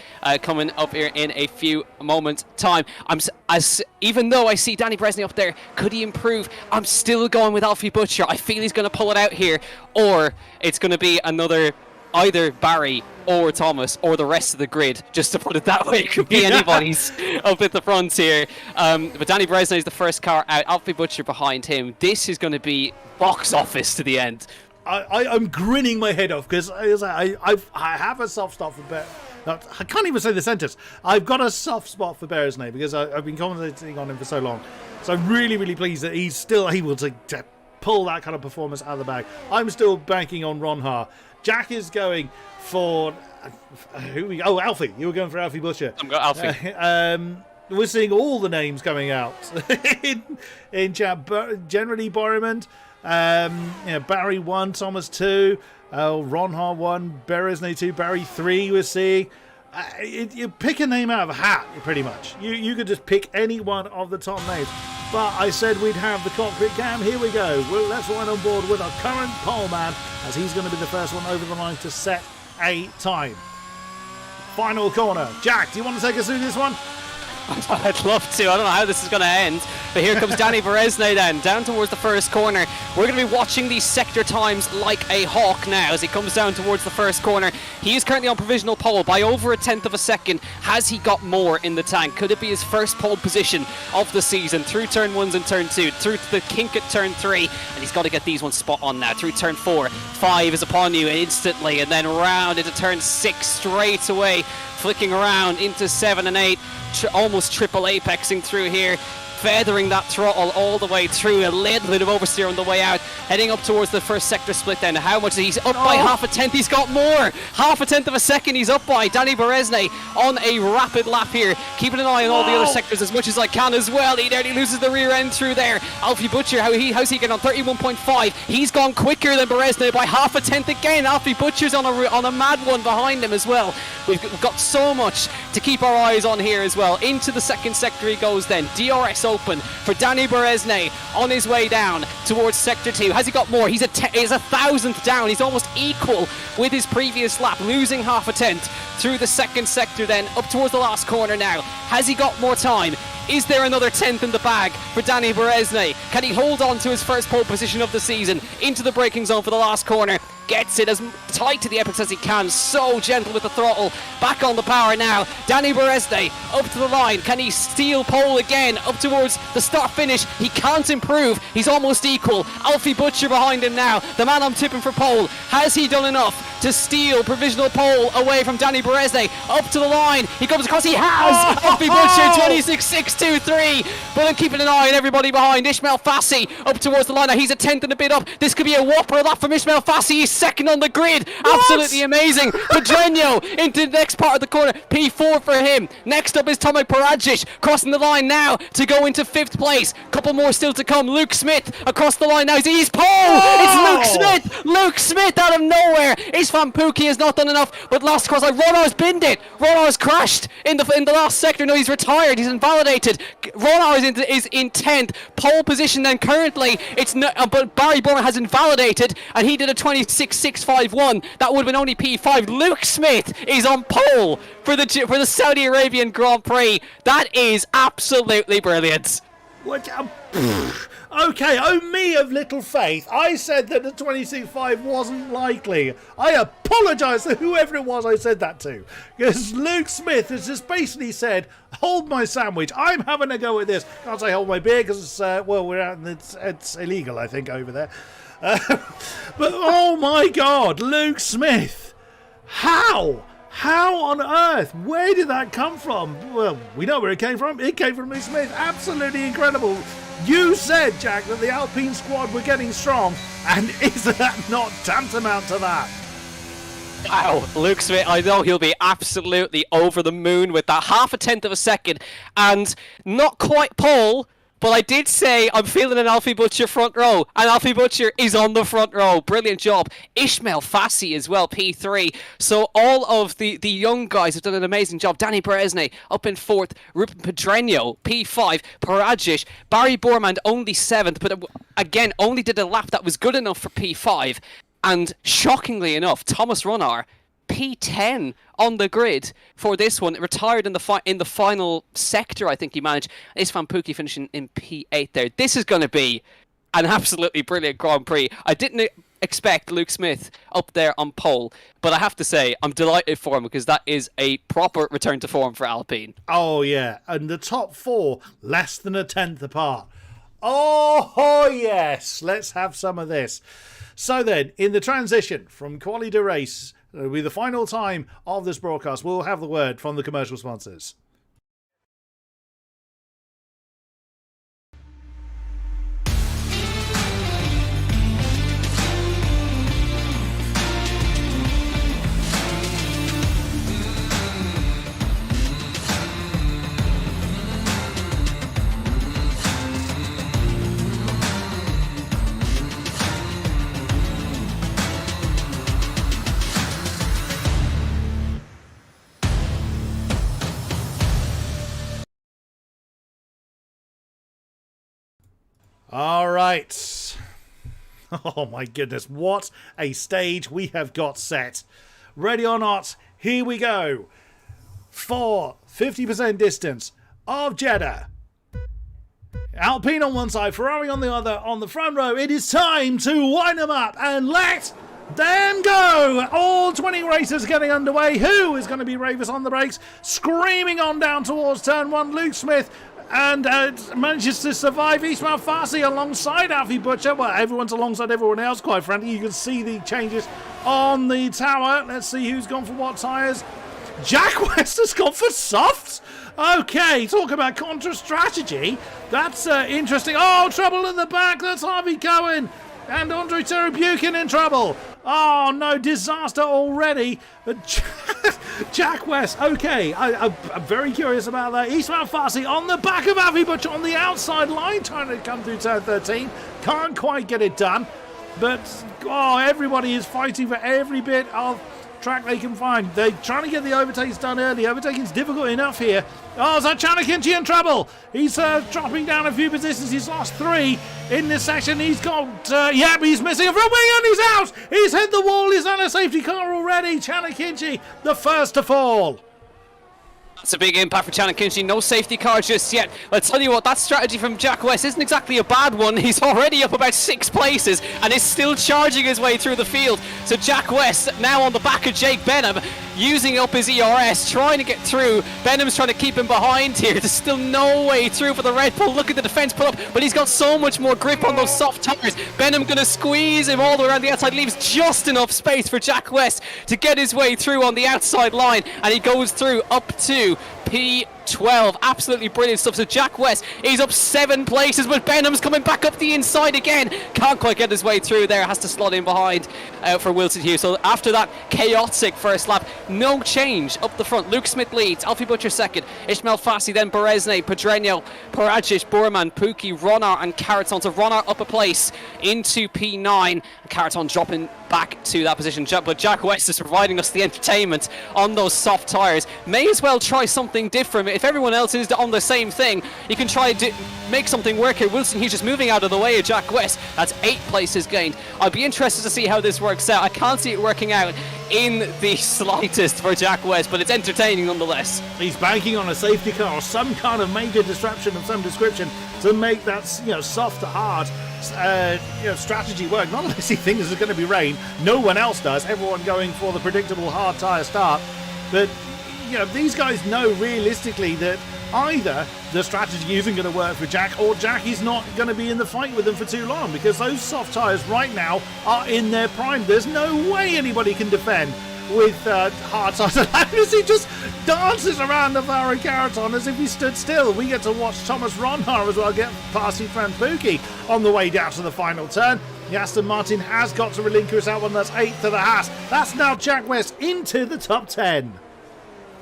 Coming up here in a few moments' time. Even though I see Danny Berezne up there, could he improve? I'm still going with Alfie Butcher. I feel he's going to pull it out here, or it's going to be either Barry or Thomas or the rest of the grid, just to put it that way. It could be anybody's up at the front here. But Danny Berezne is the first car out. Alfie Butcher behind him. This is going to be box office to the end. I'm grinning my head off because I have a soft spot for I can't even say the sentence. I've got a soft spot for Berezne because I've been commentating on him for so long. So I'm really, really pleased that he's still able to pull that kind of performance out of the bag. I'm still banking on Ronha. Jack is going for Alfie. You were going for Alfie Butcher. I'm going Alfie. We're seeing all the names coming out in chat. Generally, Borremand. Barry 1, Thomas 2, Ronha 1, Berezne 2, Barry 3 we're seeing. You pick a name out of a hat, pretty much. You could just pick any one of the top names. But I said we'd have the cockpit cam. Here we go. Well, let's ride on board with our current pole man, as he's going to be the first one over the line to set a time. Final corner. Jack, do you want to take us through this one? I'd love to. I don't know how this is going to end. But here comes Danny Berezne then, down towards the first corner. We're going to be watching these sector times like a hawk now as he comes down towards the first corner. He is currently on provisional pole by over a tenth of a second. Has he got more in the tank? Could it be his first pole position of the season? Through turn 1s and turn 2, through to the kink at turn 3. And he's got to get these ones spot on now. Through turn 4, 5 is upon you instantly. And then round into turn 6 straight away. Flicking around into 7 and 8. Almost triple apexing through here, feathering that throttle all the way through. A little bit of oversteer on the way out, heading up towards the first sector split then. How much? He's up by half a tenth. He's got more. Half a tenth of a second he's up by. Danny Berezne on a rapid lap here, keeping an eye on all the other sectors as much as I can as well. He nearly loses the rear end through there. Alfie Butcher, how's he getting on? 31.5. He's gone quicker than Berezne by half a tenth again. Alfie Butcher's on a mad one behind him as well. We've got so much to keep our eyes on here as well. Into the second sector he goes then. DRS open for Danny Berezne on his way down towards Sector 2. Has he got more? He's a 1,000th down. He's almost equal with his previous lap, losing half a tenth through the second sector then, up towards the last corner now. Has he got more time? Is there another 10th in the bag for Danny Berezne? Can he hold on to his first pole position of the season into the braking zone for the last corner? Gets it as tight to the apex as he can. So gentle with the throttle. Back on the power now. Danny Berezne up to the line. Can he steal pole again? Up towards the start finish. He can't improve. He's almost equal. Alfie Butcher behind him now. The man I'm tipping for pole. Has he done enough to steal provisional pole away from Danny Berezne? Up to the line. He comes across. He has. Alfie Butcher 26.623. But I'm keeping an eye on everybody behind. Ishmael Fassi up towards the line. Now he's a 10th and a bit up. This could be a whopper of that from Ishmael Fassi. He's second on the grid. Absolutely amazing. Pedreño into the next part of the corner. P4 for him. Next up is Tomek Paradzic crossing the line now to go into 5th place. Couple more still to come. Luke Smith across the line now. He's pole. It's Luke Smith. Luke Smith out of nowhere. Isfan Pukki has not done enough, but lost cross line. Ronar's binned it. Ronar's crashed in the last sector. No, he's retired. He's invalidated. Ronar is in 10th. Pole position then currently. It's no, but Barry Borman has invalidated, and he did a 26.651. That would have been only P5. Luke Smith is on pole for the Saudi Arabian Grand Prix. That is absolutely brilliant. What? Okay, oh me of little faith. I said that the 26.5 wasn't likely. I apologise to whoever it was I said that to. Because Luke Smith has just basically said, hold my sandwich. I'm having a go at this. Can't say hold my beer because it's, well, we're out and it's illegal, I think, over there. But oh my God, Luke Smith. How? How on earth? Where did that come from? Well, we know where it came from. It came from Luke Smith. Absolutely incredible. You said, Jack, that the Alpine squad were getting strong, and is that not tantamount to that? Wow, Luke Smith, I know he'll be absolutely over the moon with that half a tenth of a second, and not quite pole, but I did say I'm feeling an Alfie Butcher front row, and Alfie Butcher is on the front row. Brilliant job. Ishmael Fassi as well, P3. So all of the young guys have done an amazing job. Danny Berezne up in 4th. Ruben Pedreño, P5. Paradzic. Barry Borman only 7th, but again, only did a lap that was good enough for P5. And shockingly enough, Thomas Ronar, P10 on the grid for this one. Retired in the final sector, I think he managed. Isfan Pukki finishing in P8 there. This is going to be an absolutely brilliant Grand Prix. I didn't expect Luke Smith up there on pole, but I have to say I'm delighted for him because that is a proper return to form for Alpine. Oh yeah, and the top 4 less than a 10th apart. Oh yes, let's have some of this. So then, in the transition from quali to race, it'll be the final time of this broadcast. We'll have the word from the commercial sponsors. All right. Oh my goodness, what a stage we have got set. Ready or not, here we go. For 50% distance of Jeddah. Alpine on one side, Ferrari on the other, on the front row. It is time to wind them up and let them go. All 20 races getting underway. Who is going to be bravest on the brakes? Screaming on down towards turn 1, Luke Smith. And manages to survive. Ismail Fassi alongside Alfie Butcher. Well, everyone's alongside everyone else, quite frankly. You can see the changes on the tower. Let's see who's gone for what tyres. Jack West has gone for softs. Okay, talk about contra strategy. That's interesting. Oh, trouble at the back. That's Harvey Cohen. And Andre Terebukin in trouble. Oh, no, disaster already. Jack West, okay. I'm very curious about that. Ismail Fassi on the back of Avi Butcher on the outside line trying to come through turn 13. Can't quite get it done. But, oh, everybody is fighting for every bit of track they can find. They're trying to get the overtakes done early. Overtaking's difficult enough here. Oh, is that Chanakinchi in trouble? He's dropping down a few positions. He's lost 3 in this section. He's got, yeah, he's missing a front wing and he's out. He's hit the wall. He's on a safety car already. Chanakinchi, the first to fall. That's a big impact for Chanakinchi. No safety car just yet. I'll tell you what, that strategy from Jack West isn't exactly a bad one. He's already up about 6 places and is still charging his way through the field. So Jack West now on the back of Jake Benham, using up his ERS, trying to get through. Benham's trying to keep him behind here. There's still no way through for the Red Bull. Look at the defense put up, but he's got so much more grip on those soft tires. Benham going to squeeze him all the way around the outside, leaves just enough space for Jack West to get his way through on the outside line, and he goes through up to P12. Absolutely brilliant stuff. So Jack West, he's up 7 places, but Benham's coming back up the inside again. Can't quite get his way through there. Has to slot in behind for Wilson Hughes. So after that chaotic first lap, no change up the front. Luke Smith leads, Alfie Butcher second, Ishmael Fassi, then Berezne, Pedreño, Parajic, Burman, Pookie, Ronar and Caraton. So Ronar up a place into P9, Caraton dropping back to that position. But Jack West is providing us the entertainment on those soft tyres. May as well try something different. If everyone else is on the same thing, you can try to make something work here. Wilson Hughes just moving out of the way of Jack West. That's 8 places gained. I'd be interested to see how this works out. I can't see it working out in the slightest for Jack West, but it's entertaining nonetheless. He's banking on a safety car or some kind of major disruption of some description to make that, soft, hard strategy work. Not unless he thinks there's going to be rain. No one else does. Everyone going for the predictable hard tyre start. But these guys know realistically that either the strategy isn't going to work for Jack, or Jack is not going to be in the fight with them for too long, because those soft tyres right now are in their prime. There's no way anybody can defend with hard tyres. As he just dances around Navarro Caraton as if he stood still. We get to watch Thomas Ronhar as well get past his friend Pookie on the way down to the final turn. The Aston Martin has got to relinquish that one. That's 8th to the Haas. That's now Jack West into the top 10.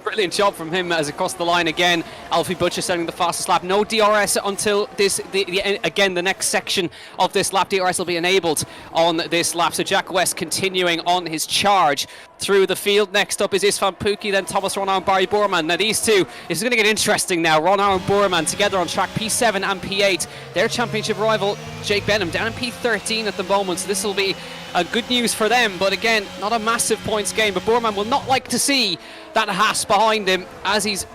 Brilliant job from him as across the line again. Alfie Butcher setting the fastest lap. No DRS until the next section of this lap. DRS will be enabled on this lap. So Jack West continuing on his charge through the field. Next up is Istvan Pookie, then Thomas Ronar and Barry Borman. Now these two, this is going to get interesting now. Ronar and Borman together on track P7 and P8. Their championship rival Jake Benham down in P13 at the moment. So this will be good news for them, but again, not a massive points game. But Borman will not like to see that Haas behind him, as he's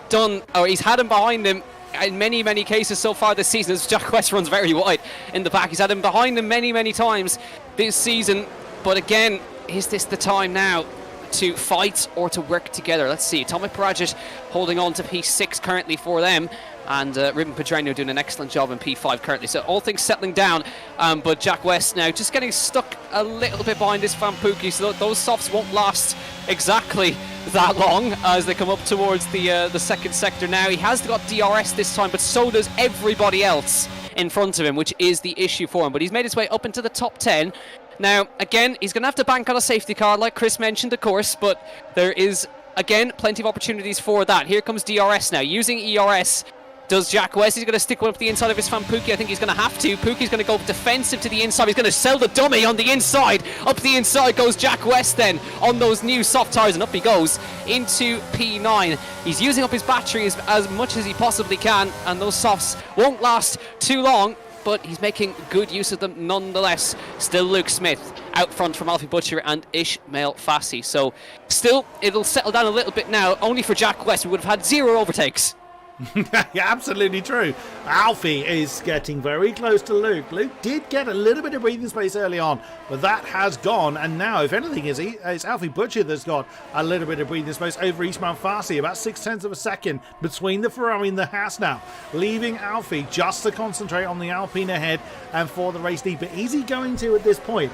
done, or he's had him behind him in many, many cases so far this season, as Jack West runs very wide in the back. He's had him behind him many, many times this season. But again, is this the time now to fight or to work together? Let's see. Tomek Parajic holding on to P6 currently for them, and Ruben Pedreño doing an excellent job in P5 currently. So all things settling down, but Jack West now just getting stuck a little bit behind this Van Pookie, so those softs won't last exactly that long as they come up towards the second sector now. He has got DRS this time, but so does everybody else in front of him, which is the issue for him. But he's made his way up into the top 10. Now, again, he's going to have to bank on a safety car, like Chris mentioned, of course, but there is, again, plenty of opportunities for that. Here comes DRS now, using ERS. Does Jack West? He's going to stick one up the inside of his fan Pookie. I think he's going to have to. Pookie's going to go defensive to the inside. He's going to sell the dummy on the inside. Up the inside goes Jack West then on those new soft tyres, and up he goes into P9. He's using up his battery as much as he possibly can, and those softs won't last too long, but he's making good use of them nonetheless. Still Luke Smith out front from Alfie Butcher and Ishmael Fassi. So still, it'll settle down a little bit now, only for Jack West, who would have had 0 overtakes. Yeah, absolutely true. Alfie is getting very close to Luke. Luke did get a little bit of breathing space early on, but that has gone, and now, if anything, it's Alfie Butcher that's got a little bit of breathing space over Ishmael Fassi, about 0.6 of a second between the Ferrari and the Haas now, leaving Alfie just to concentrate on the Alpine ahead and for the race lead. But is he going to at this point?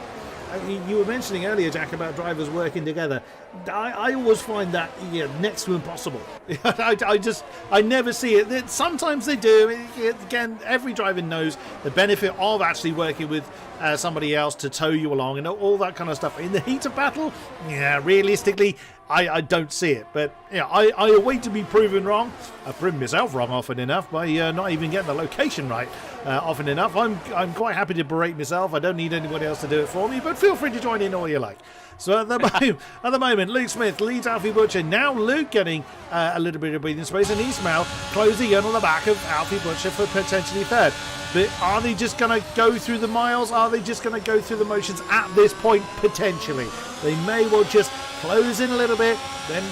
You were mentioning earlier, Jack, about drivers working together. I always find that next to impossible. I never see it. Sometimes they do. Again, every driver knows the benefit of actually working with somebody else to tow you along and all that kind of stuff. In the heat of battle, yeah, realistically, I don't see it. But yeah, I await to be proven wrong. I've proven myself wrong often enough by not even getting the location right often enough. I'm quite happy to berate myself. I don't need anybody else to do it for me, but feel free to join in all you like. So at the moment, Luke Smith leads Alfie Butcher. Now Luke getting a little bit of breathing space, and Ismail closing in on the back of Alfie Butcher for potentially third. But are they just going to go through the miles? Are they just going to go through the motions at this point? Potentially. They may well just close in a little bit, then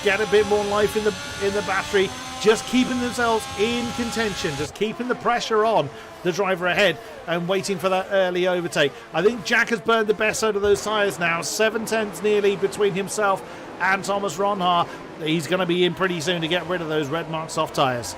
get a bit more life in the battery, just keeping themselves in contention, just keeping the pressure on the driver ahead and waiting for that early overtake. I think Jack has burned the best out of those tyres now. 7/10 nearly between himself and Thomas Ronhaar. He's going to be in pretty soon to get rid of those red mark soft tyres.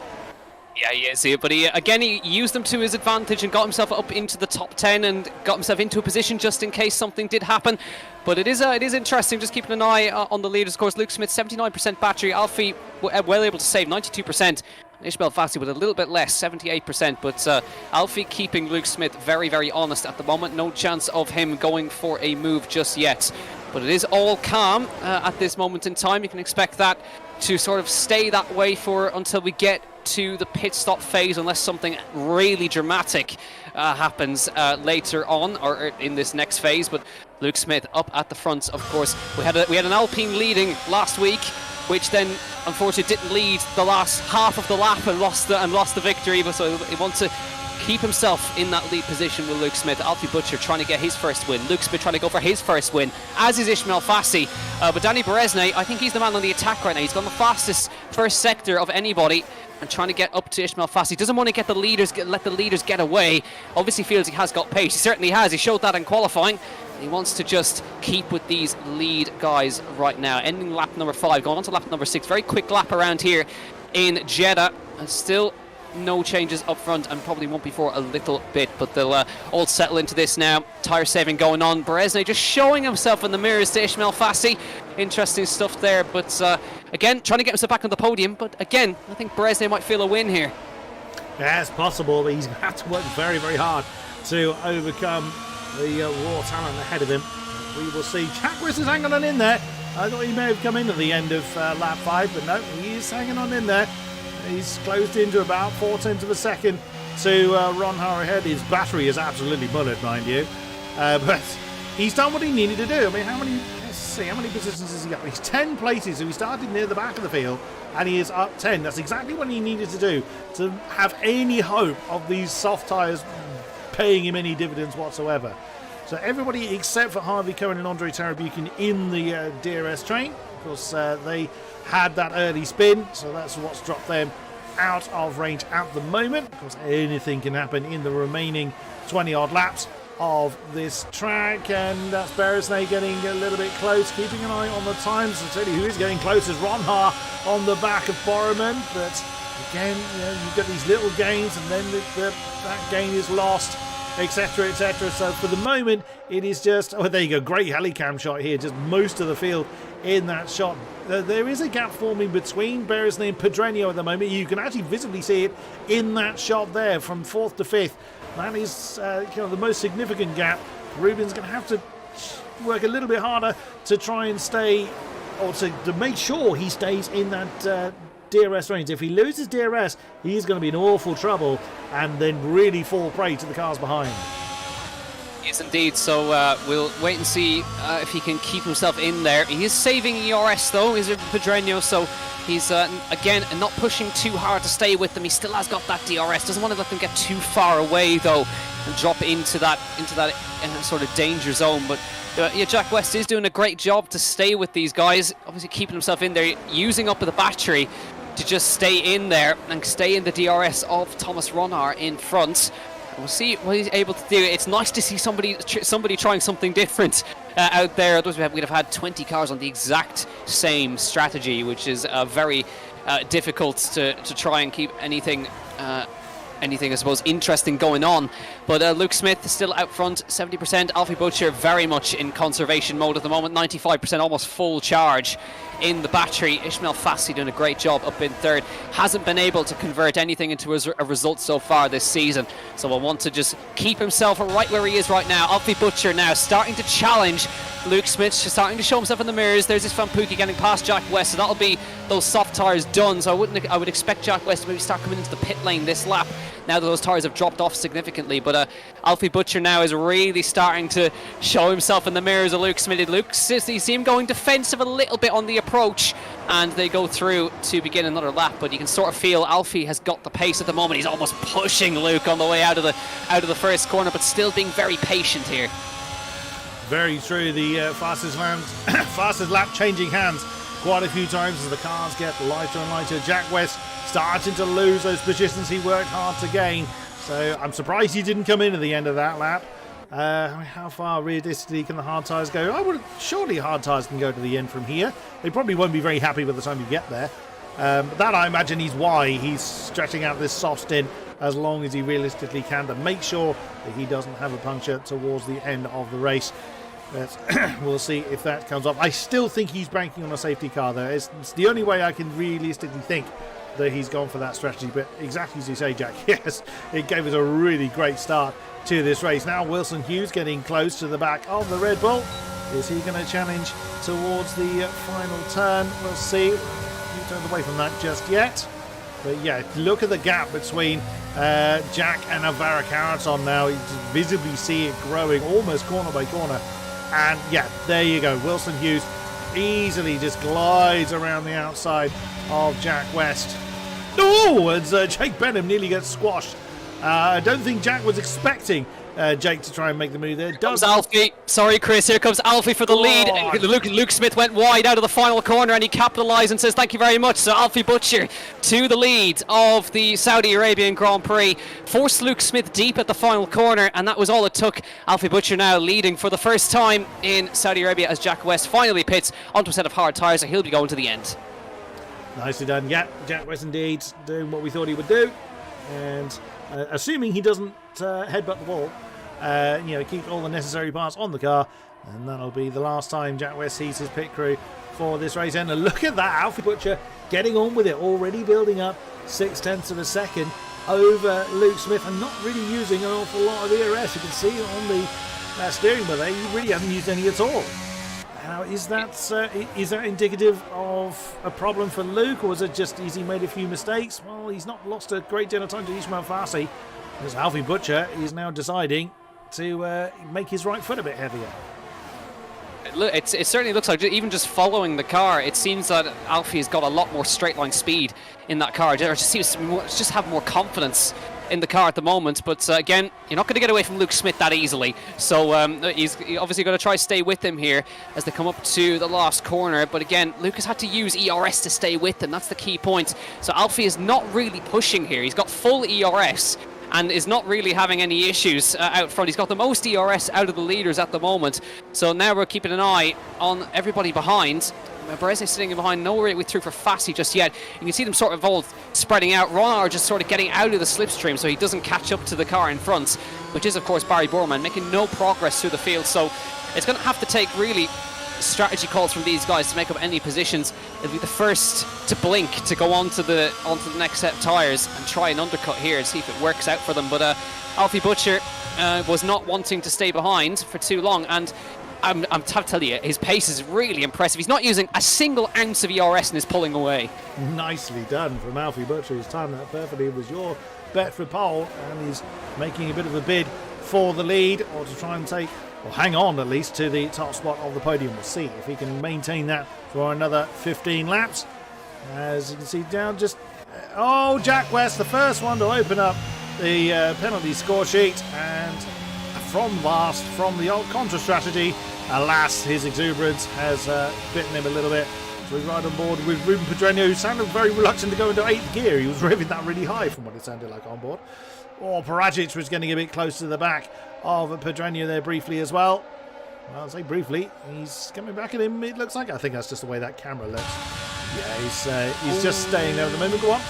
Yeah, he is here, but he used them to his advantage and got himself up into the top 10 and got himself into a position just in case something did happen. But it is interesting, just keeping an eye on the leaders. Of course, Luke Smith, 79% battery, Alfie well able to save 92%. Ishmael Fassi with a little bit less, 78%, but Alfie keeping Luke Smith very, very honest at the moment. No chance of him going for a move just yet. But it is all calm at this moment in time. You can expect that to sort of stay that way until we get to the pit stop phase, unless something really dramatic happens later on or in this next phase. But Luke Smith up at the front, of course. We had an Alpine leading last week, which then unfortunately didn't lead the last half of the lap and lost the victory. But so he wants to keep himself in that lead position with Luke Smith. Alfie Butcher trying to get his first win. Luke Smith trying to go for his first win, as is Ishmael Fassi. But Danny Beresne, I think he's the man on the attack right now. He's gone the fastest first sector of anybody and trying to get up to Ishmael Fassi. Doesn't want to let the leaders get away. Obviously feels he has got pace. He certainly has. He showed that in qualifying. He wants to just keep with these lead guys right now. Ending lap number 5, going on to lap number 6. Very quick lap around here in Jeddah. And still no changes up front, and probably won't be for a little bit, but they'll all settle into this now. Tyre saving going on. Beresne just showing himself in the mirrors to Ishmael Fassi. Interesting stuff there, but again, trying to get himself back on the podium. But again, I think Beresne might feel a win here. Yeah, it's possible, but he's had to work very, very hard to overcome the raw talent ahead of him. We will see. Jack West is hanging on in there. I thought he may have come in at the end of lap 5, but no, he is hanging on in there. He's closed into about 4/10 of a second to Ronhaar ahead. His battery is absolutely bullet, mind you. But he's done what he needed to do. I mean, let's see, how many positions has he got? He's 10 places, so he started near the back of the field, and he is up 10. That's exactly what he needed to do to have any hope of these soft tyres paying him any dividends whatsoever. So everybody except for Harvey Cohen and Andre Tarabukin in the DRS train. Of course, they had that early spin, so that's what's dropped them out of range at the moment. Of course, anything can happen in the remaining 20-odd laps of this track, and that's Beresne getting a little bit close, keeping an eye on the times. I'll tell you who is getting close is Ronhaar on the back of Borman, but again, you've got these little gains, and then that gain is lost, etc, etc. So for the moment, it is just, oh, there you go, great helicam shot here, just most of the field in that shot. There is a gap forming between Beresne and Pedreño at the moment. You can actually visibly see it in that shot there from 4th to 5th. That is the most significant gap. Ruben's going to have to work a little bit harder to try and stay, or to make sure he stays in that DRS range. If he loses DRS, he's going to be in awful trouble and then really fall prey to the cars behind. Yes, indeed. So we'll wait and see if he can keep himself in there. He is saving ERS though, is Pedreño, so he's again not pushing too hard to stay with them. He still has got that DRS. Doesn't want to let them get too far away though and drop into that sort of danger zone. But yeah, Jack West is doing a great job to stay with these guys. Obviously keeping himself in there, using up the battery to just stay in there and stay in the DRS of Thomas Ronhaar in front. We'll see what he's able to do. It's nice to see somebody trying something different out there. Otherwise, we'd have had 20 cars on the exact same strategy, which is very difficult to try and keep anything anything, I suppose, interesting going on. But Luke Smith still out front, 70%. Alfie Butcher very much in conservation mode at the moment, 95%, almost full charge in the battery. Ishmael Fassi doing a great job up in third. Hasn't been able to convert anything into a result so far this season. So we'll want to just keep himself right where he is right now. Alfie Butcher now starting to challenge Luke Smith, starting to show himself in the mirrors. There's this Van Pookie getting past Jack West, so that'll be those soft tyres done. So I would expect Jack West to maybe start coming into the pit lane this lap now that those tyres have dropped off significantly. But Alfie Butcher now is really starting to show himself in the mirrors of Luke Smith. You see him going defensive a little bit on the approach, and they go through to begin another lap. But you can sort of feel Alfie has got the pace at the moment. He's almost pushing Luke on the way out of the first corner, but still being very patient here. Very true. The fastest lap changing hands quite a few times as the cars get lighter and lighter. Jack West starting to lose those positions he worked hard to gain. So I'm surprised he didn't come in at the end of that lap. How far realistically can the hard tyres go? Surely hard tyres can go to the end from here. They probably won't be very happy by the time you get there. But that, I imagine, is why he's stretching out this soft stint as long as he realistically can to make sure that he doesn't have a puncture towards the end of the race. But we'll see if that comes off. I still think he's banking on a safety car there. It's the only way I can realistically think that he's gone for that strategy. But exactly as you say, Jack, yes, it gave us a really great start to this race. Now Wilson Hughes getting close to the back of the Red Bull. Is he going to challenge towards the final turn? We'll see. He turned away from that just yet. But yeah, look at the gap between Jack and Alvaro Carreton now. You can visibly see it growing almost corner by corner. And yeah, there you go. Wilson Hughes easily just glides around the outside of Jack West. Oh, and Jake Benham nearly gets squashed. I don't think Jack was expecting Jake to try and make the move there. Comes Alfie. Sorry, Chris. Here comes Alfie for the lead. Luke Smith went wide out of the final corner, and he capitalised and says thank you very much. So Alfie Butcher to the lead of the Saudi Arabian Grand Prix. Forced Luke Smith deep at the final corner, and that was all it took. Alfie Butcher now leading for the first time in Saudi Arabia as Jack West finally pits onto a set of hard tyres, so he'll be going to the end. Nicely done. Yeah, Jack West indeed doing what we thought he would do. And assuming he doesn't headbutt the wall, keep all the necessary parts on the car, and that'll be the last time Jack West sees his pit crew for this race. And look at that, Alfie Butcher getting on with it, already building up 0.6 of a second over Luke Smith, and not really using an awful lot of ERS. You can see on the steering wheel there, he really hasn't used any at all. Now, is that indicative of a problem for Luke, or is it just he made a few mistakes? Well, he's not lost a great deal of time to Ishmael Fassi, as Alfie Butcher is now deciding to make his right foot a bit heavier. It certainly looks like, even just following the car, it seems that Alfie has got a lot more straight line speed in that car. It just seems to just have more confidence in the car at the moment. But again, you're not going to get away from Luke Smith that easily. So he's obviously going to try to stay with him here as they come up to the last corner. But again, Luke has had to use ERS to stay with him. That's the key point. So Alfie is not really pushing here. He's got full ERS and is not really having any issues out front. He's got the most ERS out of the leaders at the moment. So now we're keeping an eye on everybody behind. Barese sitting in behind, no way through for Fassi just yet. You can see them sort of all spreading out. Ronald just sort of getting out of the slipstream so he doesn't catch up to the car in front, which is of course Barry Borman, making no progress through the field. So it's going to have to take really strategy calls from these guys to make up any positions. It'll be the first to blink to go onto the next set of tyres and try an undercut here and see if it works out for them. But Alfie Butcher was not wanting to stay behind for too long, and I'm telling you, his pace is really impressive. He's not using a single ounce of ERS and is pulling away. Nicely done from Alfie Butcher. He's timed that perfectly. It was your bet for pole, and he's making a bit of a bid for the lead, or to try and take, or hang on at least, to the top spot of the podium. We'll see if he can maintain that for another 15 laps. As you can see down, Jack West, the first one to open up the penalty score sheet, and from the old contra strategy, alas, his exuberance has bitten him a little bit. So we ride on board with Ruben Pedreño, who sounded very reluctant to go into 8th gear. He was revving that really high from what it sounded like on board. Parajic was getting a bit close to the back of Pedreño there briefly as well. I'll say briefly, he's coming back at him, it looks like. I think that's just the way that camera looks. Yeah, he's just staying there at the moment. Go on.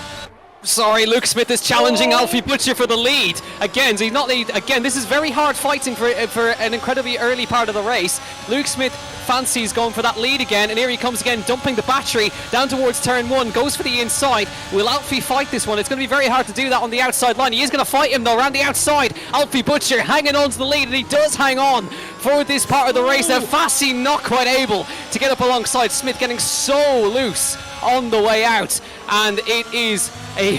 Sorry, Luke Smith is challenging Alfie Butcher for the lead. Again, so he's not lead. Again, this is very hard fighting for an incredibly early part of the race. Luke Smith fancies going for that lead again, and here he comes again, dumping the battery down towards turn 1, goes for the inside. Will Alfie fight this one? It's going to be very hard to do that on the outside line. He is going to fight him though around the outside. Alfie Butcher hanging on to the lead, and he does hang on for this part of the race. Now Fassi not quite able to get up alongside Smith, getting so loose on the way out, and it is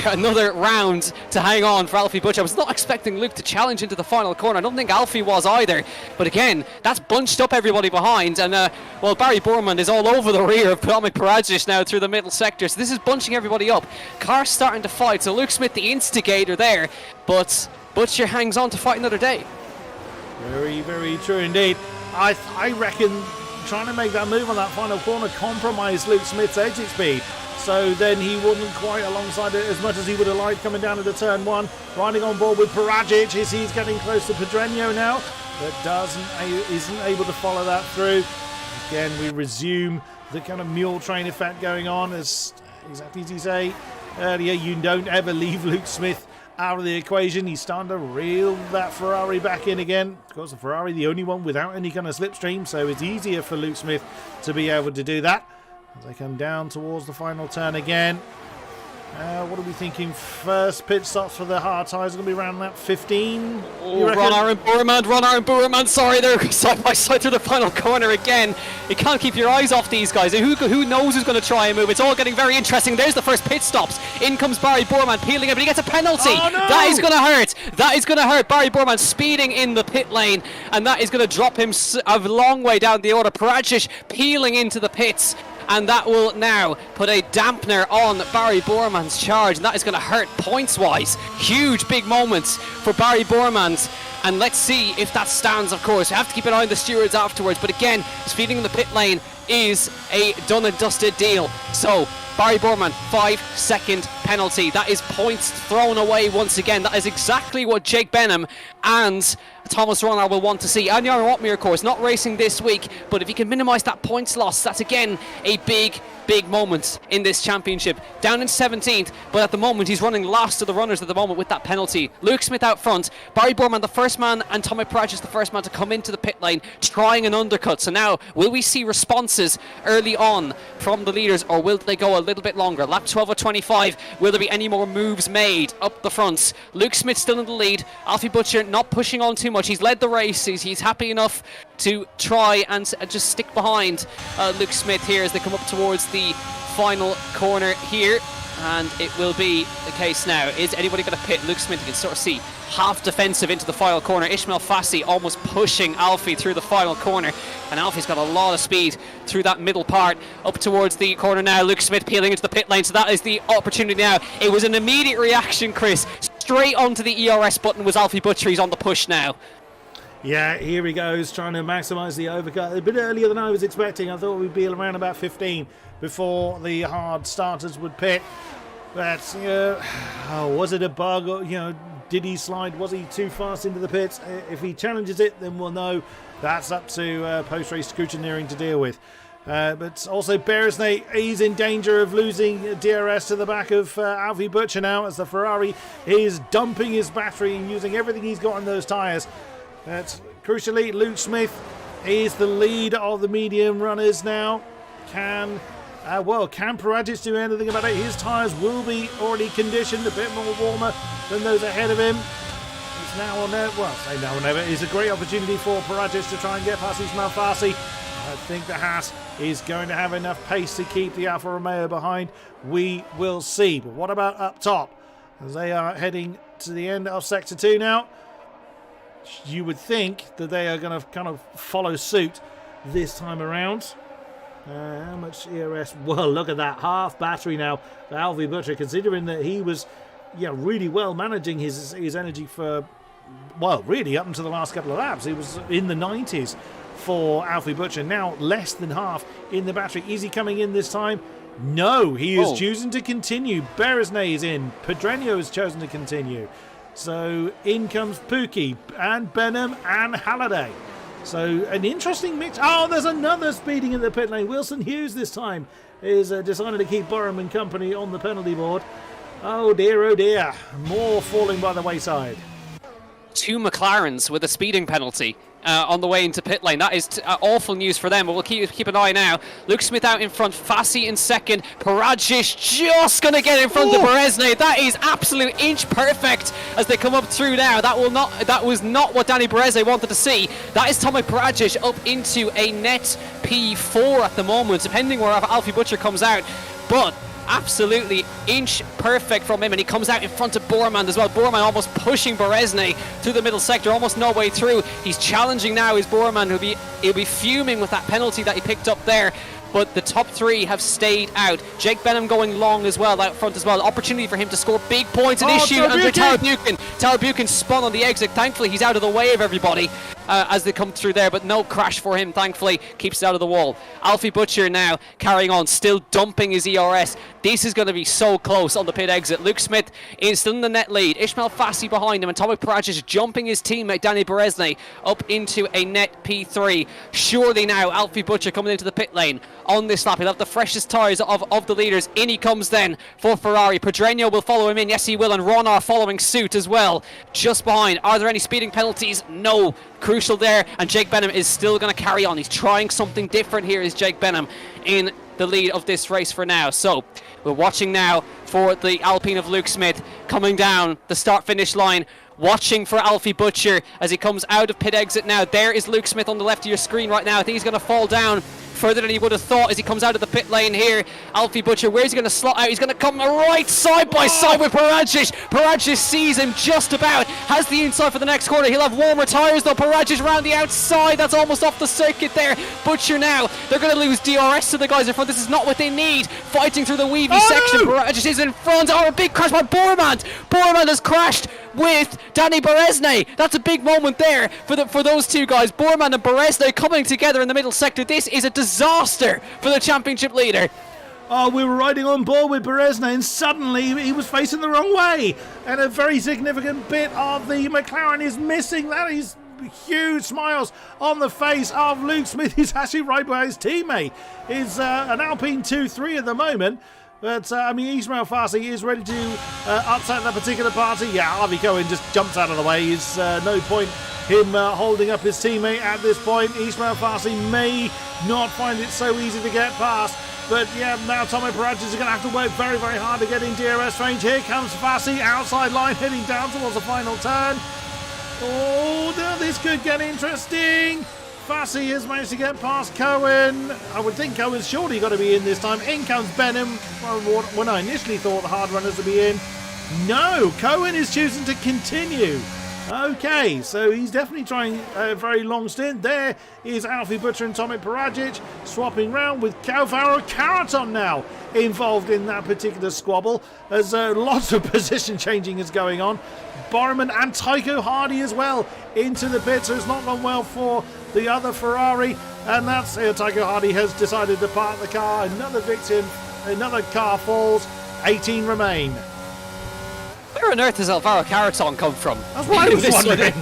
another round to hang on for Alfie Butcher. I was not expecting Luke to challenge into the final corner. I don't think Alfie was either, but again, that's bunched up everybody behind, and well, Barry Borman is all over the rear of Tomek Paradzic now through the middle sector, so this is bunching everybody up. Cars starting to fight, so Luke Smith the instigator there, but Butcher hangs on to fight another day. Very, very true indeed. I reckon trying to make that move on that final corner compromised Luke Smith's exit speed, so then he wasn't quite alongside it as much as he would have liked coming down into turn 1. Riding on board with Paradzic as he's getting close to Pedreño now, but isn't able to follow that through. Again, we resume the kind of mule train effect going on, as exactly as you say earlier. You don't ever leave Luke Smith out of the equation. He's starting to reel that Ferrari back in again. Of course, the Ferrari the only one without any kind of slipstream, so it's easier for Luke Smith to be able to do that. As they come down towards the final turn again. What are we thinking? First pit stops for the hard tyres are going to be around that 15. Ron Aaron Boerman, sorry, they're side by side through the final corner again. You can't keep your eyes off these guys. Who knows who's going to try and move? It's all getting very interesting. There's the first pit stops. In comes Barry Boerman peeling it, but he gets a penalty. Oh, no! That is going to hurt. That is going to hurt. Barry Boerman speeding in the pit lane, and that is going to drop him a long way down the order. Paradzic peeling into the pits, and that will now put a dampener on Barry Boerman's charge, and that is going to hurt points-wise. Huge big moments for Barry Boerman's, and let's see if that stands, of course. We have to keep an eye on the stewards afterwards, but again, speeding in the pit lane is a done and dusted deal. So Barry Boerman, 5-second penalty. That is points thrown away once again. That is exactly what Jake Benham and Thomas Ronald will want to see. And Jarno Otmir, of course, not racing this week, but if he can minimise that points loss, that's again a big moment in this championship. Down in 17th, but at the moment he's running last of the runners at the moment with that penalty. Luke Smith out front, Barry Boerman the first man, and Tomek Paradzic the first man to come into the pit lane trying an undercut. So now, will we see responses early on from the leaders, or will they go a little bit longer? Lap 12 of 25, will there be any more moves made up the fronts? Luke Smith still in the lead, Alfie Butcher not pushing on too much. He's led the race, he's happy enough to try and just stick behind Luke Smith here as they come up towards the final corner here, and it will be the case now. Is anybody going to pit? Luke Smith, you can sort of see half defensive into the final corner. Ismail Fassi almost pushing Alfie through the final corner, and Alfie's got a lot of speed through that middle part up towards the corner now. Luke Smith peeling into the pit lane, so that is the opportunity now. It was an immediate reaction, Chris. Straight onto the ERS button was Alfie Butcher. He's on the push now. Yeah, here he goes, trying to maximise the overcut. A bit earlier than I was expecting. I thought we'd be around about 15 before the hard starters would pit. But, was it a bug? Or, did he slide? Was he too fast into the pits? If he challenges it, then we'll know that's up to post-race scrutineering to deal with. But also Beresnay, he's in danger of losing DRS to the back of Alfie Butcher now, as the Ferrari is dumping his battery and using everything he's got in those tyres. Crucially, Luke Smith is the lead of the medium runners now. Can Paradzic do anything about it? His tyres will be already conditioned, a bit more warmer than those ahead of him. It's now or never. Well, say now or never. It's a great opportunity for Paradzic to try and get past Ismail Fassi. I think the Haas is going to have enough pace to keep the Alfa Romeo behind. We will see. But what about up top? As they are heading to the end of Sector 2 now. You would think that they are going to kind of follow suit this time around. How much ERS? Well, look at that. Half battery now for Alfie Butcher, considering that he was really well managing his energy for, well, really up until the last couple of laps. He was in the 90s for Alfie Butcher. Now less than half in the battery. Is he coming in this time? No, he is choosing to continue. Beresnay is in. Pedreño has chosen to continue. So in comes Pookie and Benham and Halliday. So an interesting mix. Oh, there's another speeding in the pit lane. Wilson Hughes this time is decided to keep Borum and company on the penalty board. Oh dear. More falling by the wayside. 2 McLarens with a speeding penalty on the way into pit lane. That is awful news for them, but we'll keep an eye now. Luke Smith out in front, Fassi in second, Paradzic just going to get in front of Berezne. That is absolute inch perfect as they come up through now. That was not what Danny Berezne wanted to see. That is Tomek Paradzic up into a net P4 at the moment, depending where Alfie Butcher comes out. But absolutely inch perfect from him, and he comes out in front of Bormann as well. Bormann almost pushing Berezne through the middle sector, almost no way through. He's challenging now is Bormann, he'll be fuming with that penalty that he picked up there. But the top 3 have stayed out. Jake Benham going long as well, out front as well. Opportunity for him to score big points. An issue under Tara Buchan. Tara Buchan spun on the exit. Thankfully, he's out of the way of everybody as they come through there. But no crash for him, thankfully. Keeps it out of the wall. Alfie Butcher now carrying on, still dumping his ERS. This is going to be so close on the pit exit. Luke Smith is still in the net lead. Ishmael Fassi behind him. And Tomek Paradzic jumping his teammate, Danny Berezne, up into a net P3. Surely now, Alfie Butcher coming into the pit lane on this lap. He'll have the freshest tyres of the leaders. In he comes then for Ferrari. Pedreño will follow him in. Yes, he will. And Ronar following suit as well. Just behind. Are there any speeding penalties? No. Crucial there. And Jake Benham is still going to carry on. He's trying something different here, is Jake Benham in the lead of this race for now. So we're watching now for the Alpine of Luke Smith coming down the start-finish line. Watching for Alfie Butcher as he comes out of pit exit now. There is Luke Smith on the left of your screen right now. I think he's going to fall down further than he would have thought as he comes out of the pit lane here. Alfie Butcher, where's he going to slot out? He's going to come right side by side with Paradzic. Paradzic sees him just about, has the inside for the next corner. He'll have warmer tyres though. Paradzic around the outside. That's almost off the circuit there. Butcher now, they're going to lose DRS to the guys in front. This is not what they need. Fighting through the weavy section. Paradzic is in front. Oh, a big crash by Bormann. Bormann has crashed with Danny Berezne. That's a big moment there for those two guys. Bormann and Berezne coming together in the middle sector. This is a disaster for the championship leader. Oh, we were riding on board with Berezne and suddenly he was facing the wrong way. And a very significant bit of the McLaren is missing. That is huge smiles on the face of Luke Smith. He's actually right by his teammate. It's an Alpine 2-3 at the moment. But, Ishmael Fassi is ready to upset that particular party. Yeah, Harvey Cohen just jumps out of the way. It's no point him holding up his teammate at this point. Ishmael Fassi may not find it so easy to get past. But, yeah, now Tomek Paradzic is going to have to work very, very hard to get in DRS range. Here comes Fassi, outside line, heading down towards the final turn. Oh, now this could get interesting. Fassi has managed to get past Cohen. I would think Cohen's surely got to be in this time. In comes Benham. When I initially thought the hard runners would be in. No, Cohen is choosing to continue. Okay, so he's definitely trying a very long stint. There is Alfie Butcher and Tomek Paradzic swapping round with Alvaro Carreton now involved in that particular squabble. There's lots of position changing is going on. Bormann and Tycho Hardy as well into the pit, so it's not gone well for the other Ferrari, and that's Tycho Hardy has decided to park the car. Another victim, another car falls, 18 remain. Where on earth does Alvaro Carreton come from? That's what I was wondering.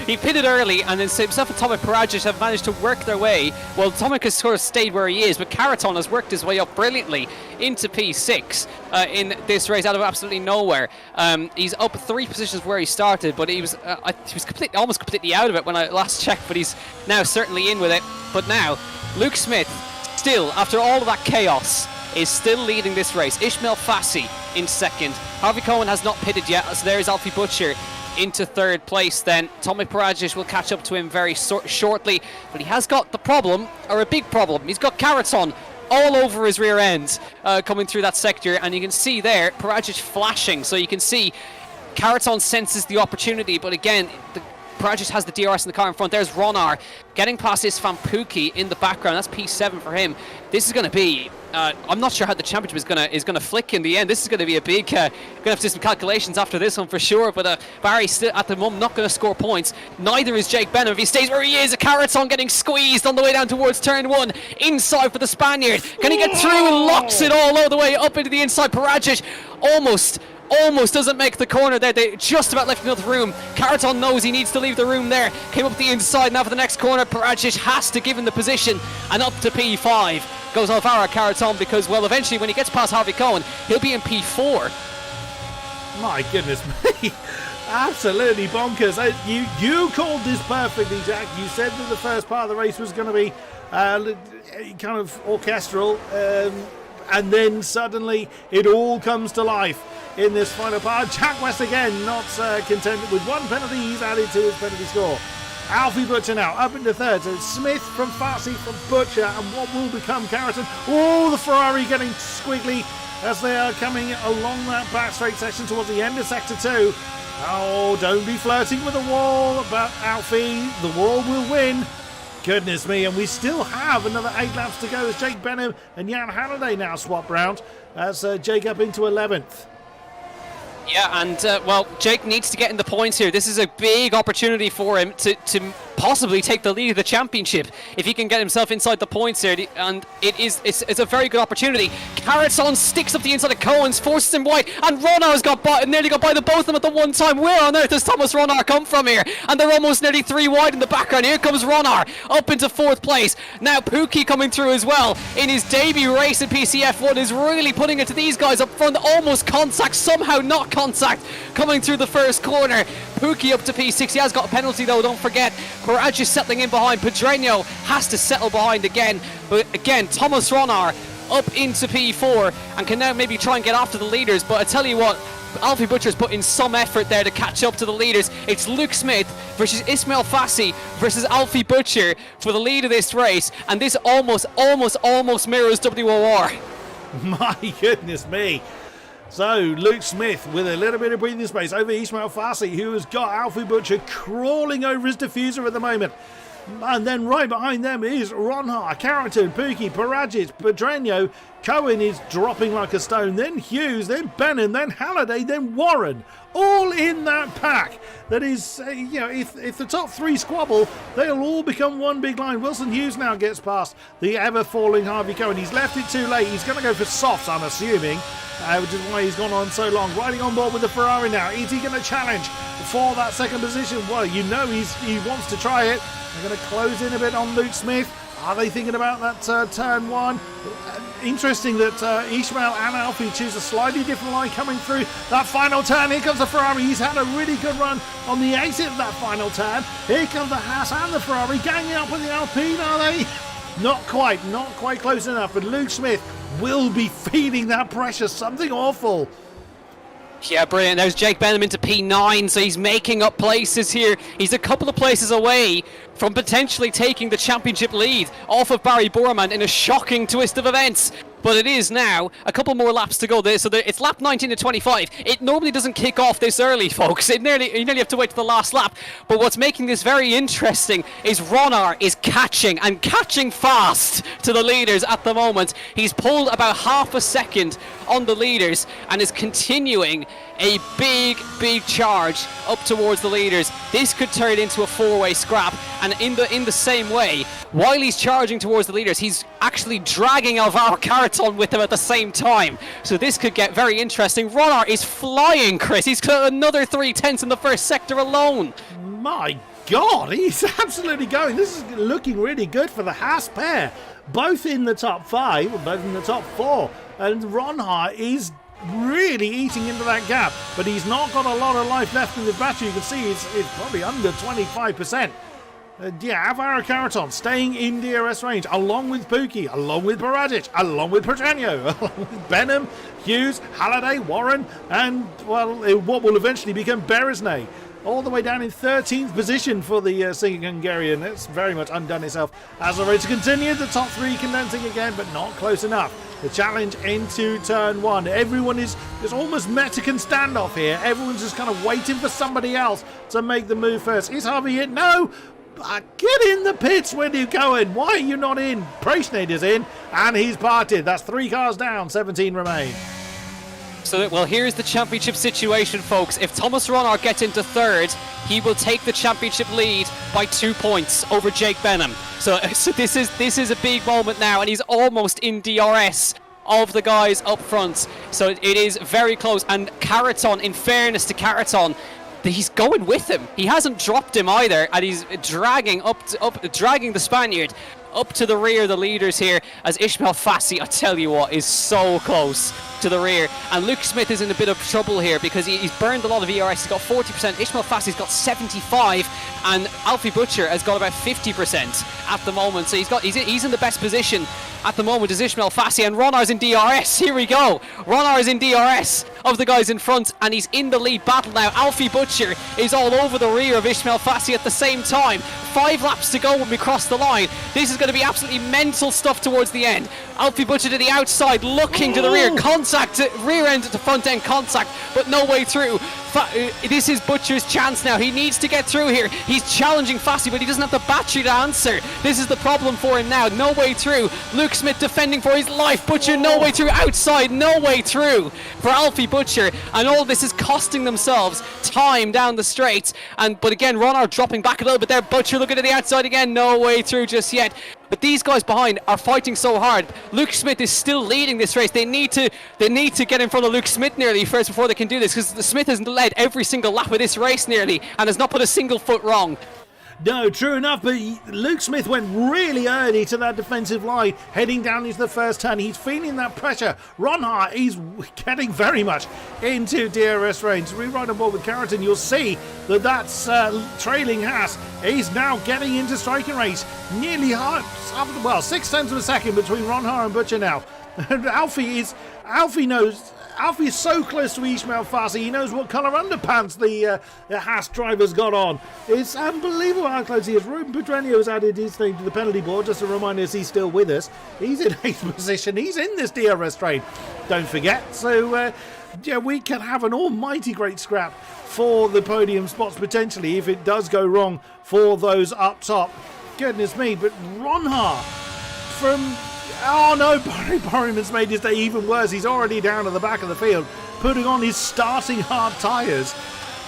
He pitted early, and then himself and Tomek Paradzic have managed to work their way. Well, Tomek has sort of stayed where he is, but Carreton has worked his way up brilliantly into P6 in this race out of absolutely nowhere. He's up 3 positions where he started, but he was almost completely out of it when I last checked, but he's now certainly in with it. But now, Luke Smith, still, after all of that chaos, is still leading this race. Ishmael Fassi in second. Harvey Cohen has not pitted yet, so there is Alfie Butcher into third place then. Tomek Paradzic will catch up to him very shortly, but he has got the problem, or a big problem. He's got Carreton all over his rear end coming through that sector, and you can see there Paradzic flashing, so you can see Carreton senses the opportunity, but again, Paradzic has the DRS in the car in front. There's Ronar getting past his Fampuki in the background. That's P7 for him. This is going to be I'm not sure how the championship is going to flick in the end. This is going to be a big going to have to do some calculations after this one for sure, but Barry's still at the moment not going to score points. Neither is Jake Benham. If he stays where he is, a Carreton getting squeezed on the way down towards turn 1, inside for the Spaniard. Can he get through and locks it all the way up into the inside? Paradzic almost doesn't make the corner there. They just about left enough room. Carreton knows he needs to leave the room there. Came up the inside now for the next corner. Paradzic has to give him the position, and up to P5 goes Alvaro Carreton because, well, eventually when he gets past Harvey Cohen, he'll be in P4 My goodness me. Absolutely bonkers. You called this perfectly, Jack. You said that the first part of the race was going to be kind of orchestral, and then suddenly it all comes to life in this final part. Jack West again not content with one penalty. He's added to his penalty score. Alfie Butcher now up into third. So Smith from Farsi from Butcher, and what will become Carrington. Oh, the Ferrari getting squiggly as they are coming along that back straight section towards the end of sector 2. Oh, don't be flirting with the wall, but Alfie, the wall will win. Goodness me, and we still have another 8 laps to go as Jake Benham and Jan Halliday now swap round as Jake up into 11th. Yeah, and well, Jake needs to get in the points here. This is a big opportunity for him to possibly take the lead of the championship if he can get himself inside the points here, and it's a very good opportunity. Carrotson sticks up the inside of Cohen's, forces him wide, and Ronar's got by, nearly got by the both of them at the one time. Where on earth does Thomas Ronar come from here? And they're almost nearly 3 wide in the background. Here comes Ronar up into 4th place. Now Pookie coming through as well in his debut race in PCF1 is really putting it to these guys up front. Almost contact, somehow not contact, coming through the first corner. Pookie up to P6. He has got a penalty though, don't forget. Paraj is settling in behind. Pedreño has to settle behind again. But again, Thomas Ronar up into P4 and can now maybe try and get after the leaders. But I tell you what, Alfie Butcher's put in some effort there to catch up to the leaders. It's Luke Smith versus Ismail Fassi versus Alfie Butcher for the lead of this race. And this almost mirrors WOR. My goodness me. So, Luke Smith with a little bit of breathing space over Ismail Farsi, who has got Alfie Butcher crawling over his diffuser at the moment. And then right behind them is Ronhar, Carrington, Pookie, Paragic, Pedreño. Cohen is dropping like a stone. Then Hughes, then Benham, then Halliday, then Warren. All in that pack. That is, if the top 3 squabble, they'll all become one big line. Wilson Hughes now gets past the ever-falling Harvey Cohen. He's left it too late. He's going to go for softs, I'm assuming, which is why he's gone on so long. Riding on board with the Ferrari now. Is he going to challenge for that second position? Well, you know he wants to try it. They're going to close in a bit on Luke Smith. Are they thinking about that turn 1? Interesting that Ishmael and Alfie choose a slightly different line coming through that final turn. Here comes the Ferrari. He's had a really good run on the exit of that final turn. Here comes the Haas and the Ferrari ganging up with the Alpine, are they? Not quite close enough. But Luke Smith will be feeling that pressure. Something awful. Yeah, brilliant. There's Jake Benham into P9, so he's making up places here. He's a couple of places away from potentially taking the championship lead off of Barry Borman in a shocking twist of events. But it is now a couple more laps to go. So it's lap 19 to 25. It normally doesn't kick off this early, folks. You nearly have to wait to the last lap. But what's making this very interesting is Ronar is catching fast to the leaders at the moment. He's pulled about half a second on the leaders and is continuing a big charge up towards the leaders. This could turn into a 4-way scrap, and in the same way, while he's charging towards the leaders, he's actually dragging Alvaro Carreton with him at the same time. So this could get very interesting. Ronar is flying, Chris. He's got another 3/10 in the first sector alone. My God, he's absolutely going. This is looking really good for the Haas pair. Both in the top 5, both in the top 4. And Ronhar is really eating into that gap, but he's not got a lot of life left in the battery. You can see it's probably under 25%. Alvaro Carreton staying in DRS range, along with Pookie, along with Paragic, along with Pedreño, along with Benham, Hughes, Halliday, Warren, and, well, what will eventually become Beresnay. All the way down in 13th position for the singing Hungarian. It's very much undone itself as the race continues. The top 3 condensing again, but not close enough. The challenge into turn 1. Everyone is almost Mexican standoff here. Everyone's just kind of waiting for somebody else to make the move first. Is Harvey in? No! Get in the pits when you go in. Why are you not in? Preisnade is in, and he's parted. That's 3 cars down, 17 remain. So, well, here's the championship situation, folks. If Thomas Ronar gets into 3rd, he will take the championship lead by 2 points over Jake Benham. So this is a big moment now, and he's almost in DRS of the guys up front. So it is very close. And Carreton, in fairness to Carreton, he's going with him. He hasn't dropped him either, and he's dragging dragging the Spaniard up to the rear of the leaders here, as Ismail Fassi, I tell you what, is so close to the rear. And Luke Smith is in a bit of trouble here because he's burned a lot of ERS. He's got 40%, Ismail Fassi's got 75, and Alfie Butcher has got about 50% at the moment. So he's in the best position at the moment is Ismail Fassi, and Ronar's in DRS. Here we go. Ronar is in DRS of the guys in front, and he's in the lead battle now. Alfie Butcher is all over the rear of Ismail Fassi at the same time. 5 laps to go when we cross the line. This is going to be absolutely mental stuff towards the end. Alfie Butcher to the outside, looking to the rear. Contact, rear end to front end contact, but no way through. This is Butcher's chance now. He needs to get through here. He's challenging Fassi, but he doesn't have the battery to answer. This is the problem for him now. No way through. Luke Smith defending for his life. Butcher no way through. Outside, no way through for Alfie Butcher. And all this is costing themselves time down the straight. But again, Ronar dropping back a little bit there. Butcher looking to the outside again. No way through just yet. But these guys behind are fighting so hard. Luke Smith is still leading this race. They need to get in front of Luke Smith nearly first before they can do this, because Smith has led every single lap of this race nearly and has not put a single foot wrong. No, true enough, but Luke Smith went really early to that defensive line, heading down into the first turn. He's feeling that pressure. Ronhart, he's getting very much into DRS range. We ride on board with Carrington, you'll see that that's trailing Haas. He's now getting into striking range. Nearly 6 tenths of a second between Ronhart and Butcher now. Alfie is so close to Ismail Fassi. He knows what colour underpants the Haas driver's got on. It's unbelievable how close he is. Ruben Pedreño has added his name to the penalty board, just to remind us he's still with us. He's in 8th position. He's in this DRS train, don't forget. So, we can have an almighty great scrap for the podium spots, potentially, if it does go wrong for those up top. Goodness me, but Ronhart from... Oh no, Barry Borman's made his day even worse. He's already down at the back of the field, putting on his starting hard tyres.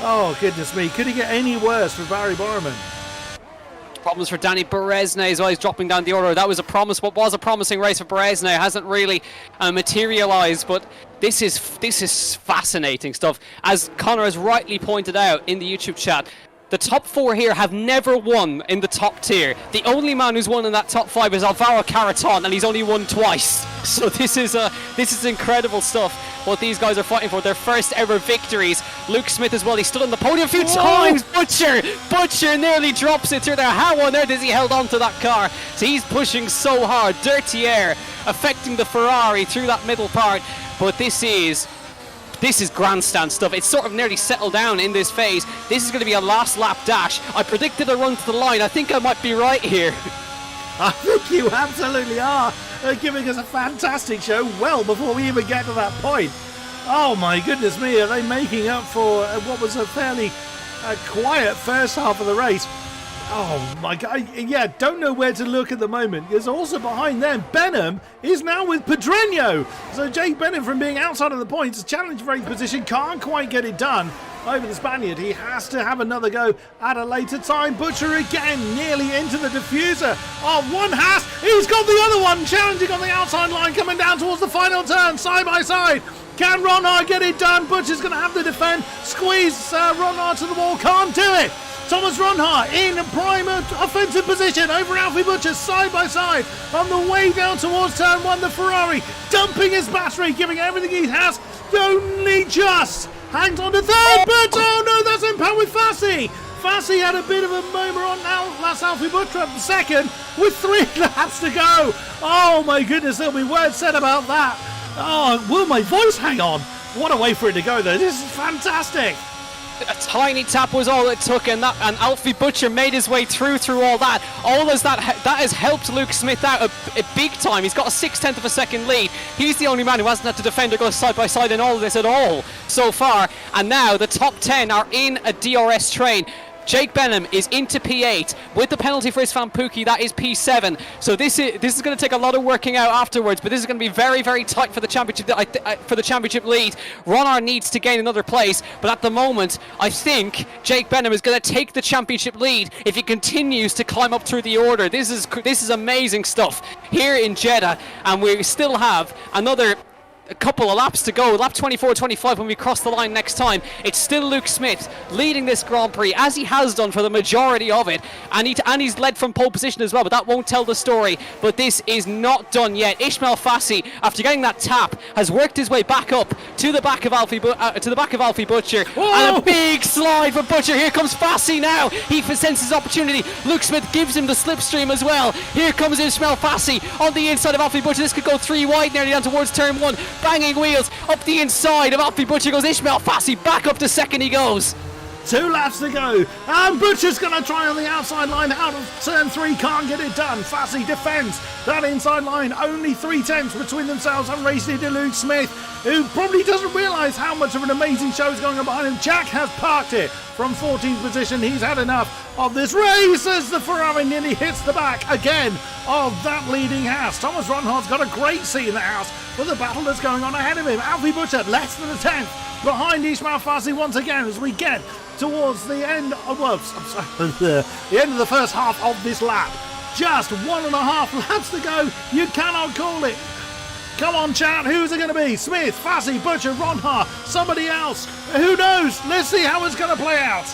Oh, goodness me. Could he get any worse for Barry Borman? Problems for Danny Berezne as well. He's dropping down the order. That was what was a promising race for Berezne. It hasn't really materialised, but this is fascinating stuff. As Connor has rightly pointed out in the YouTube chat, the top 4 here have never won in the top tier. The only man who's won in that top 5 is Alvaro Carreton, and he's only won twice. So this is incredible stuff, what these guys are fighting for. Their first ever victories. Luke Smith as well, he stood on the podium a few times. Butcher nearly drops it through there. How on earth has he held on to that car? So he's pushing so hard. Dirty air affecting the Ferrari through that middle part. But this is grandstand stuff. It's sort of nearly settled down in this phase. This is going to be a last lap dash. I predicted a run to the line. I think I might be right here. I think you absolutely are. They're giving us a fantastic show well before we even get to that point. Oh my goodness me, are they making up for what was a fairly quiet first half of the race? Oh my god, yeah, don't know where to look at the moment. There's also behind them, Benham is now with Pedreño. So Jake Benham, from being outside of the points, challenge for 8th position, can't quite get it done over the Spaniard. He has to have another go at a later time. Butcher again, nearly into the diffuser. Oh, one Haas, he's got the other one, challenging on the outside line, coming down towards the final turn, side by side. Can Ronhart get it done? Butcher's going to have to defend, squeeze Ronhart to the wall, can't do it. Thomas Ronhart in prime offensive position over Alfie Butcher, side by side on the way down towards turn 1. The Ferrari dumping his battery, giving everything he has, only just hangs on to 3rd, but oh no, that's impact with Fassi. Fassi had a bit of a moment on last Alfie Butcher up 2nd with 3 laps to go. Oh my goodness, there'll be words said about that. Oh, will my voice hang on? What a way for it to go though. This is fantastic. A tiny tap was all it took, and Alfie Butcher made his way through all that. That has helped Luke Smith out a big time. He's got a 6/10 of a second lead. He's the only man who hasn't had to defend or go side by side in all of this at all so far. And now the top 10 are in a DRS train. Jake Benham is into P8 with the penalty for his Fampuki. That is P7. So this is going to take a lot of working out afterwards. But this is going to be very, very tight for the championship lead. Ronar needs to gain another place, but at the moment, I think Jake Benham is going to take the championship lead if he continues to climb up through the order. This is amazing stuff here in Jeddah, and we still have another a couple of laps to go, lap 24, 25 when we cross the line next time. It's still Luke Smith leading this Grand Prix, as he has done for the majority of it, and he's led from pole position as well, but that won't tell the story. But this is not done yet. Ismail Fassi, after getting that tap, has worked his way back up to the back of Alfie Butcher. Whoa! And a big slide for Butcher. Here comes Fassi now. He senses his opportunity. Luke Smith gives him the slipstream as well. Here comes Ismail Fassi on the inside of Alfie Butcher. This could go 3 wide nearly down towards turn 1. Banging wheels up the inside of Alfie Butcher goes Ismail Fassi. Back up to second he goes. 2 laps to go, and Butcher's going to try on the outside line out of turn 3, can't get it done. Fassi defends that inside line, only 3 tenths between themselves and racing to Luke Smith, who probably doesn't realise how much of an amazing show is going on behind him. Jack has parked it from 14th position. He's had enough of this race as the Ferrari nearly hits the back again of that leading house. Thomas Ronhardt's got a great seat in the house for the battle that's going on ahead of him. Alfie Butcher less than a tenth behind Ismail Fassi once again as we get towards the end of, the end of the first half of this lap. Just 1.5 laps to go. You cannot call it. Come on, chat. Who's it going to be? Smith, Fassi, Butcher, Ronhart, somebody else. Who knows? Let's see how it's going to play out.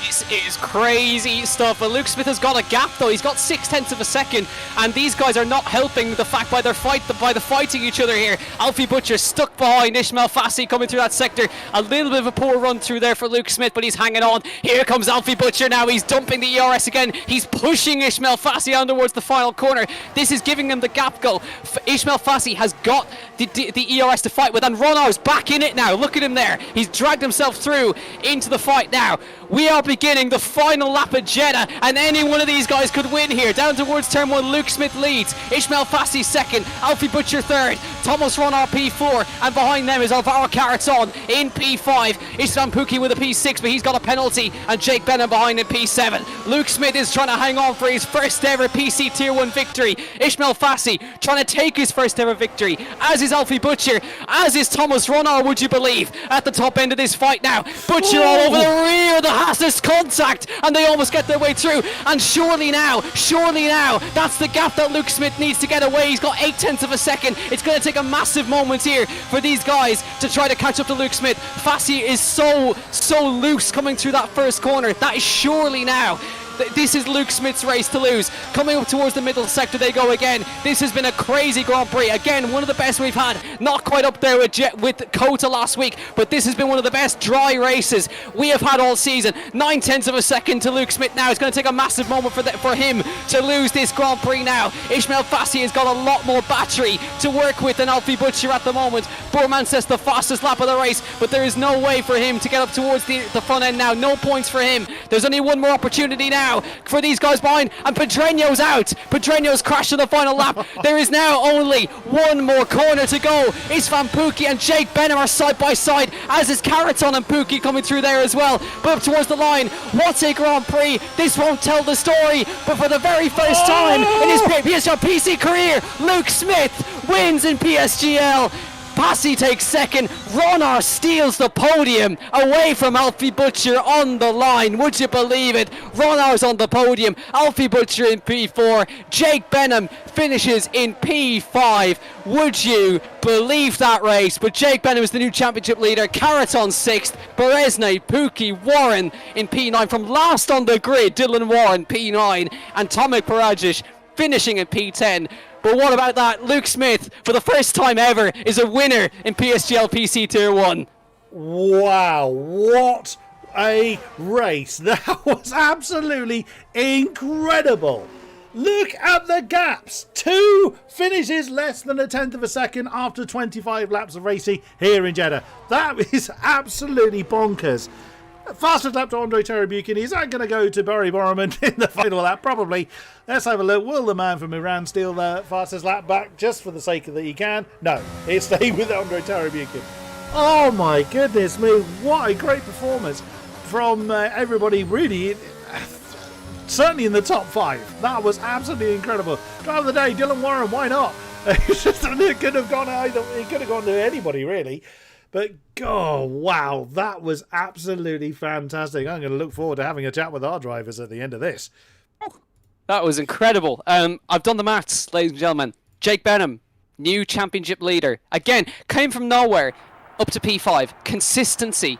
This is crazy stuff. But Luke Smith has got a gap though. He's got 0.6 of a second, and these guys are not helping the fact by the fighting each other here. Alfie Butcher stuck behind Ismail Fassi coming through that sector. A little bit of a poor run through there for Luke Smith, but he's hanging on. Here comes Alfie Butcher now. He's dumping the ERS again. He's pushing Ismail Fassi on towards the final corner. This is giving him the gap go. Ismail Fassi has got the ERS to fight with, and Ronar's back in it now. Look at him there. He's dragged himself through into the fight now. We are beginning the final lap at Jeddah, and any one of these guys could win here. Down towards turn 1, Luke Smith leads. Ismail Fassi second, Alfie Butcher third, Thomas Ronhart P4, and behind them is Alvaro Caraton in P5. Istvan Pukki with a P6, but he's got a penalty, and Jake Benham behind in P7. Luke Smith is trying to hang on for his first ever PC Tier 1 victory. Ismail Fassi trying to take his first ever victory, as is Alfie Butcher, as is Thomas Ronhart, would you believe, at the top end of this fight now. Butcher all over the rear of the fastest contact, and they almost get their way through. And surely now, that's the gap that Luke Smith needs to get away. He's got 0.8 of a second. It's going to take a massive moment here for these guys to try to catch up to Luke Smith. Fassi is so loose coming through that first corner. That is surely now. This is Luke Smith's race to lose. Coming up towards the middle sector they go again. This has been a crazy Grand Prix. Again, one of the best we've had. Not quite up there with Kota last week, but this has been one of the best dry races we have had all season. 0.9 of a second to Luke Smith now. It's going to take a massive moment for him to lose this Grand Prix now. Ismail Fassi has got a lot more battery to work with than Alfie Butcher at the moment. Burman says the fastest lap of the race, but there is no way for him to get up towards the front end now. No points for him. There's only one more opportunity now for these guys behind, and Pedreño's out. Pedreño's crashed in the final lap. There is now only one more corner to go. Istvan Pukki and Jake Benham are side by side, as is Caraton and Pukki coming through there as well. But up towards the line, what a Grand Prix. This won't tell the story, but for the very first time in his PSGL PC career, Luke Smith wins in PSGL. Fassi takes second. Ronar steals the podium away from Alfie Butcher on the line. Would you believe it? Ronar's on the podium. Alfie Butcher in P4. Jake Benham finishes in P5. Would you believe that race? But Jake Benham is the new championship leader. Caraton 6th. Beresne, Pukki, Warren in P9. From last on the grid, Dylan Warren P9. And Tomek Parajic finishing in P10. But what about that? Luke Smith, for the first time ever, is a winner in PSGL PC Tier 1. Wow, what a race. That was absolutely incredible. Look at the gaps. 2 finishes less than 1/10 of a second after 25 laps of racing here in Jeddah. That is absolutely bonkers. Fastest lap to Andre Terabukhin. Is that going to go to Barry Borman in the final lap? Probably. Let's have a look. Will the man from Iran steal the fastest lap back just for the sake of that he can? No. It stayed with Andre Terabukhin. Oh my goodness me. What a great performance from everybody, really. Certainly in the top 5. That was absolutely incredible. Driver of the day, Dylan Warren. Why not? It could have gone to anybody, really. But, oh, wow, that was absolutely fantastic. I'm going to look forward to having a chat with our drivers at the end of this. That was incredible. I've done the maths, ladies and gentlemen. Jake Benham, new championship leader. Again, came from nowhere, up to P5. Consistency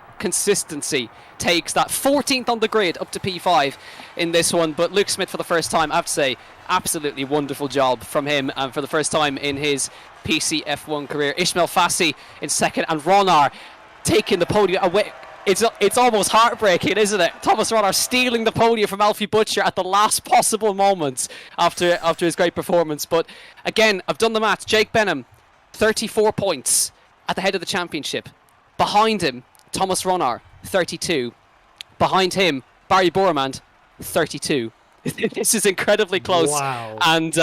takes that 14th on the grid up to P5 in this one. But Luke Smith, for the first time, I have to say, absolutely wonderful job from him, and for the first time in his PC F1 career. Ismail Fassi in second, and Ronar taking the podium away. It's almost heartbreaking, isn't it? Thomas Ronar stealing the podium from Alfie Butcher at the last possible moment after his great performance. But again, I've done the maths. Jake Benham, 34 points at the head of the championship. Behind him, Thomas Ronar, 32. Behind him, Barry Bormand, 32. This is incredibly close. Wow. And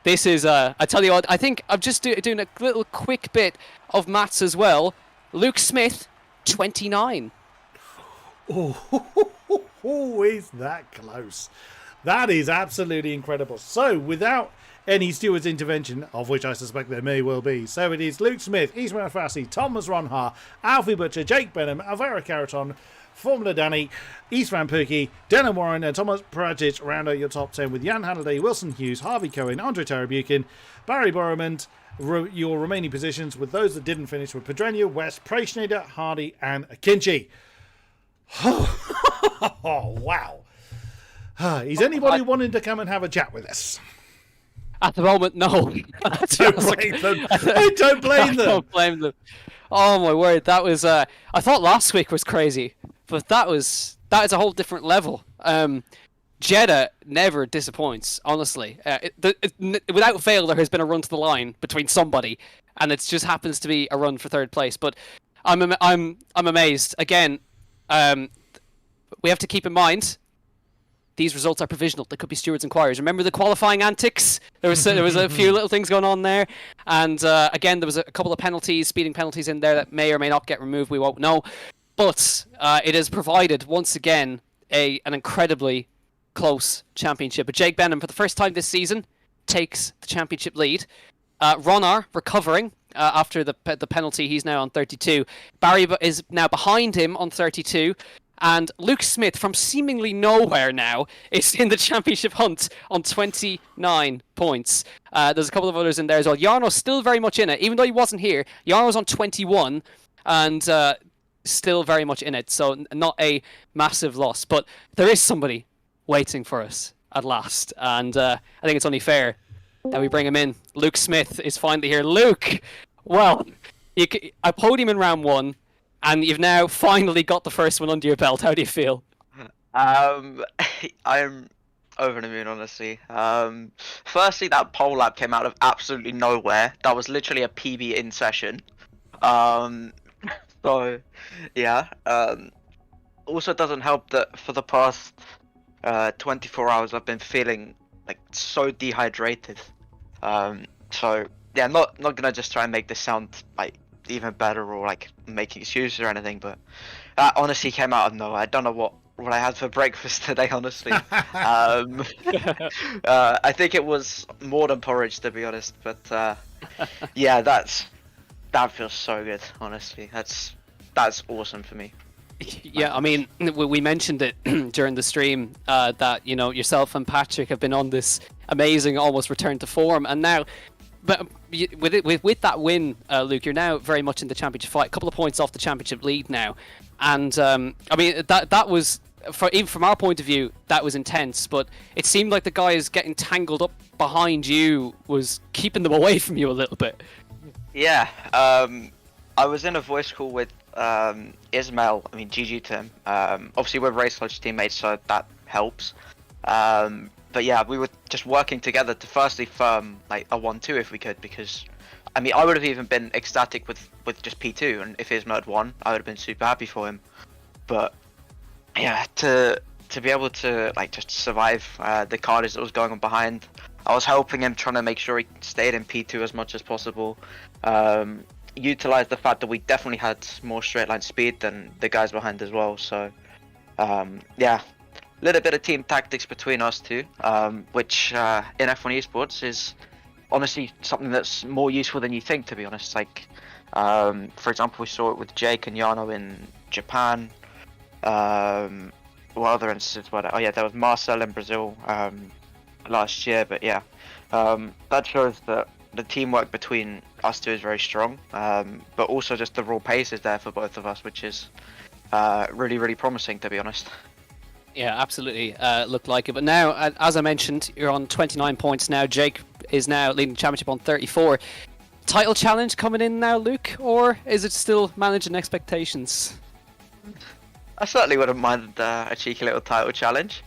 this is, I tell you what, I think I'm just doing a little quick bit of maths as well. Luke Smith, 29. Oh, is that close? That is absolutely incredible. So, without any steward's intervention, of which I suspect there may well be, so it is Luke Smith, Ismail Fassi, Thomas Ronha, Alfie Butcher, Jake Benham, Alvaro Caraton, Formula Danny, East Van Perky, Denham Warren, and Thomas Prajic round out your top 10 with Jan Halliday, Wilson Hughes, Harvey Cohen, Andre Tarabukin, Barry Boromond. Your remaining positions with those that didn't finish were Pedrenia, West, Preschneider, Hardy, and Akinci. Oh, wow. Is anybody wanting to come and have a chat with us? At the moment, no. Don't blame them. I don't blame them. I don't blame them. Oh my word, that was. I thought last week was crazy, but that is a whole different level. Jeddah never disappoints, honestly. Without fail, there has been a run to the line between somebody, and it just happens to be a run for third place. But I'm amazed. Again, we have to keep in mind these results are provisional. They could be stewards' inquiries. Remember the qualifying antics? There was a few little things going on there, and again, there was a couple of penalties, speeding penalties in there that may or may not get removed. We won't know, but it has provided once again an incredibly close championship. But Jake Benham, for the first time this season, takes the championship lead. Ronar recovering after the penalty. He's now on 32. Barry is now behind him on 32. And Luke Smith, from seemingly nowhere now, is in the championship hunt on 29 points. There's a couple of others in there as well. Jarno's still very much in it. Even though he wasn't here, Jarno's on 21 and still very much in it. So not a massive loss. But there is somebody waiting for us at last. And I think it's only fair that we bring him in. Luke Smith is finally here. Luke, well, I podium in round one, and you've now finally got the first one under your belt. How do you feel? I'm over the moon, honestly. Firstly, that pole lap came out of absolutely nowhere. That was literally a PB in session. So, yeah. Also, it doesn't help that for the past 24 hours I've been feeling like so dehydrated. So, yeah, not gonna just try and make this sound like even better or like making excuses or anything, but that honestly came out of nowhere. I don't know what I had for breakfast today, honestly. I think it was more than porridge, to be honest, but yeah, that feels so good, honestly. That's awesome for me. Yeah, I mean, we mentioned it during the stream that, you know, yourself and Patrick have been on this amazing almost return to form, and now, but with that win, Luke, you're now very much in the championship fight. A couple of points off the championship lead now, and I mean that was, even from our point of view, that was intense. But it seemed like the guys getting tangled up behind you was keeping them away from you a little bit. Yeah, I was in a voice call with Ismail. I mean, GG to him. Obviously, we're Race Lodge teammates, so that helps. But yeah, we were just working together to firstly firm like a 1-2 if we could, because I mean, I would have even been ecstatic with just P2, and if Ismail had won, I would have been super happy for him. But yeah, to be able to like just survive the carnage that was going on behind, I was helping him, trying to make sure he stayed in P2 as much as possible. Utilized the fact that we definitely had more straight line speed than the guys behind as well. So yeah, a little bit of team tactics between us two, which in F1 esports is honestly something that's more useful than you think, to be honest. Like for example, we saw it with Jake and Jarno in Japan. What other instances were there? Oh yeah, there was Marcel in Brazil last year. But yeah, that shows that the teamwork between us two is very strong, but also just the raw pace is there for both of us, which is really, really promising, to be honest. Yeah, absolutely looked like it. But now, as I mentioned, you're on 29 points now. Jake is now leading the championship on 34. Title challenge coming in now, Luke, or is it still managing expectations? I certainly wouldn't mind a cheeky little title challenge.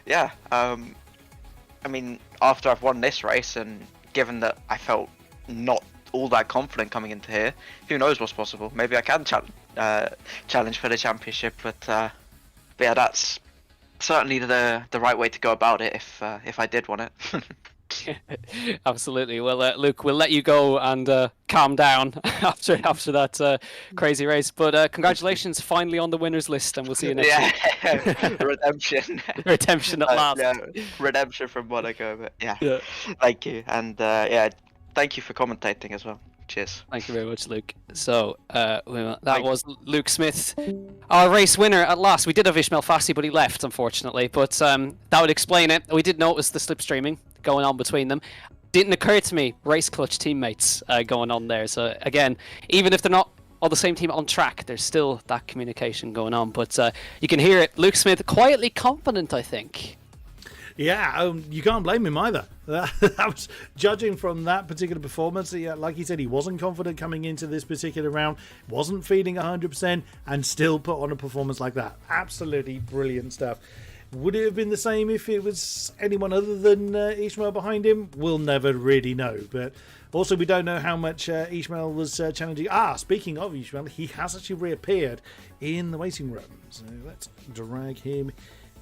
Yeah, I mean, after I've won this race, and given that I felt not all that confident coming into here, who knows what's possible? Maybe I can challenge for the championship, but yeah, that's certainly the right way to go about it if I did want it. Absolutely. Well, Luke, we'll let you go and calm down after that crazy race. But congratulations, finally on the winners list, and we'll see you next week. Redemption. Redemption at last. Yeah, redemption from Monaco. But yeah, thank you, and yeah, thank you for commentating as well. Cheers. Thank you very much, Luke. So that was Luke Smith, our race winner at last. We did have Ishmael Fassi, but he left, unfortunately. But that would explain it. We did notice the slipstreaming going on between them. Didn't occur to me, race clutch teammates going on there. So again, even if they're not on the same team on track, there's still that communication going on. But you can hear it. Luke Smith, quietly confident, I think. Yeah, you can't blame him either. That was, judging from that particular performance, like he said, he wasn't confident coming into this particular round, wasn't feeling 100%, and still put on a performance like that. Absolutely brilliant stuff. Would it have been the same if it was anyone other than Ishmael behind him? We'll never really know. But also, we don't know how much Ishmael was challenging. Speaking of Ishmael, he has actually reappeared in the waiting room. So let's drag him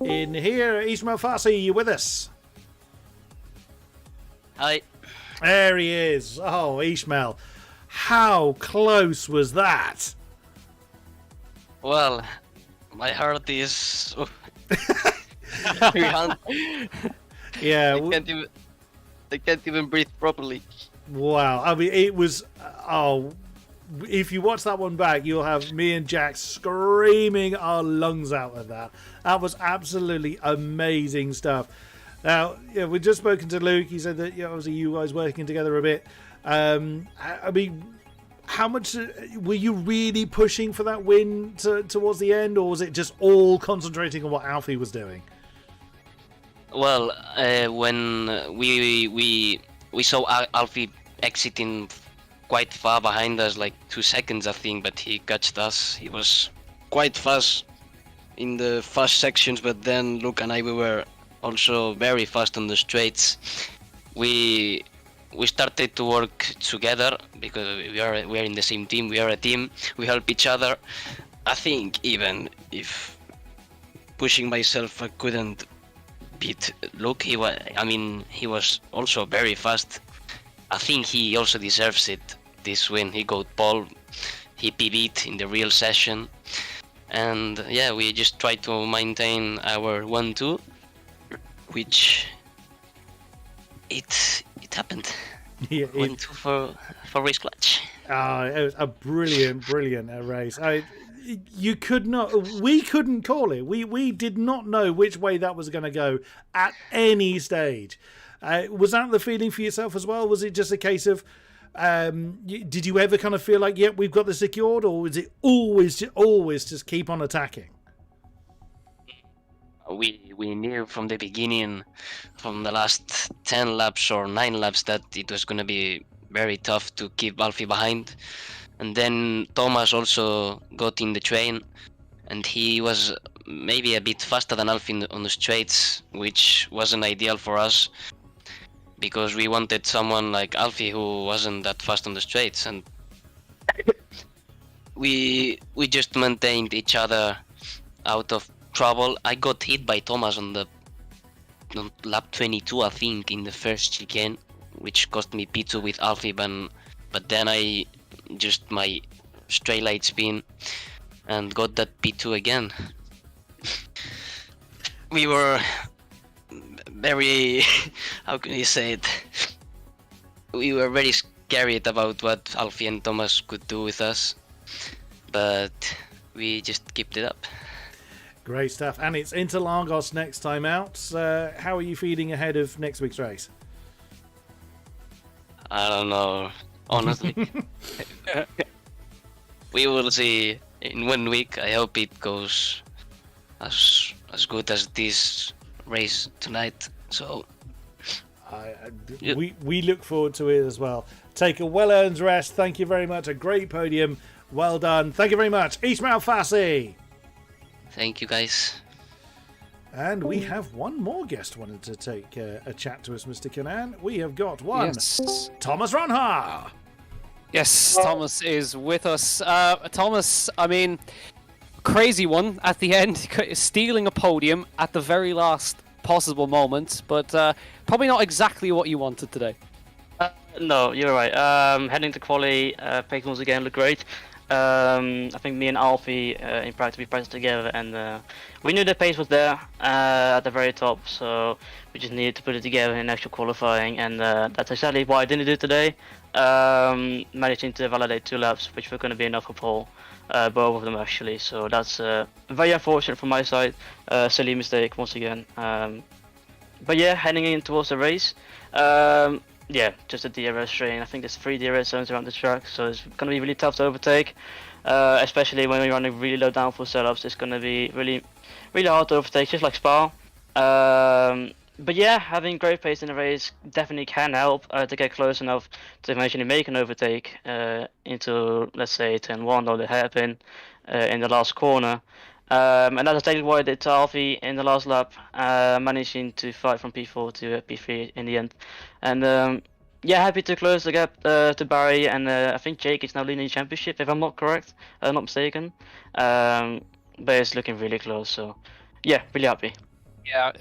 in here. Ishmael Fassi, you with us? Hi. There he is. Oh, Ishmael. How close was that? Well, my heart is... Yeah. I can't even breathe properly. Wow. I mean, it was... if you watch that one back, you'll have me and Jack screaming our lungs out at that. That was absolutely amazing stuff. Now, yeah, we've just spoken to Luke. He said that obviously you guys working together a bit. I mean, how much were you really pushing for that win towards the end, or was it just all concentrating on what Alfie was doing? Well, when we saw Alfie exiting quite far behind us, like 2 seconds I think, but he catched us. He was quite fast in the fast sections, but then Luke and I, we were also very fast on the straights. We started to work together because we are in the same team. We are a team. We help each other. I think even if pushing myself, I couldn't beat Luke. He was also very fast. I think he also deserves it, this win. He got pole, he PB'd in the real session, and yeah, we just try to maintain our 1-2, which it happened. Yeah, 1-2 for race clutch. It was a brilliant race. We couldn't call it. We did not know which way that was going to go at any stage. Was that the feeling for yourself as well? Was it just a case of, did you ever kind of feel like, yep, we've got this secured, or was it always just keep on attacking? We knew from the beginning, from the last 10 laps or 9 laps, that it was going to be very tough to keep Alfie behind. And then Thomas also got in the train, and he was maybe a bit faster than Alfie on the straights, which wasn't ideal for us, because we wanted someone like Alfie who wasn't that fast on the straights, and we just maintained each other out of trouble. I got hit by Thomas on lap 22, I think, in the first chicane, which cost me P2 with Alfie, but then I just my straight light spin and got that P2 again. We were very, how can you say it? We were very scared about what Alfie and Thomas could do with us, but we just kept it up. Great stuff. And it's Interlagos next time out. How are you feeling ahead of next week's race? I don't know, honestly. We will see in 1 week. I hope it goes as good as this race tonight. So yeah. We look forward to it as well. Take a well-earned rest. Thank you very much. A great podium. Well done. Thank you very much, Ismail Fassi. Thank you, guys. And we have one more guest wanted to take a chat to us, Mr. Canan. We have got one. Yes. Thomas Ronha. Yes, Thomas is with us. Thomas, I mean, crazy one at the end, stealing a podium at the very last possible moment, but probably not exactly what you wanted today. No, you're right. Heading to quali, pace once again looked great. I think me and Alfie in practice we practiced together, and we knew the pace was there at the very top, so we just needed to put it together in actual qualifying, and that's exactly why I didn't do today. Managing to validate 2 laps, which were going to be enough for pole, both of them actually. So that's very unfortunate from my side. Silly mistake once again. But yeah, heading in towards the race. Yeah, just a DRS strain. I think there's 3 DRS zones around the track, so it's going to be really tough to overtake. Especially when we're running really low downforce setups, it's going to be really hard to overtake, just like Spa. But yeah, having great pace in the race definitely can help to get close enough to eventually make an overtake into, let's say, turn 1 or the hairpin in the last corner. And that's exactly what I did to Alfie in the last lap, managing to fight from P4 to P3 in the end. And yeah, happy to close the gap to Barry, and I think Jake is now leading the championship, if I'm not correct, not mistaken. But it's looking really close, so yeah, really happy. Yeah,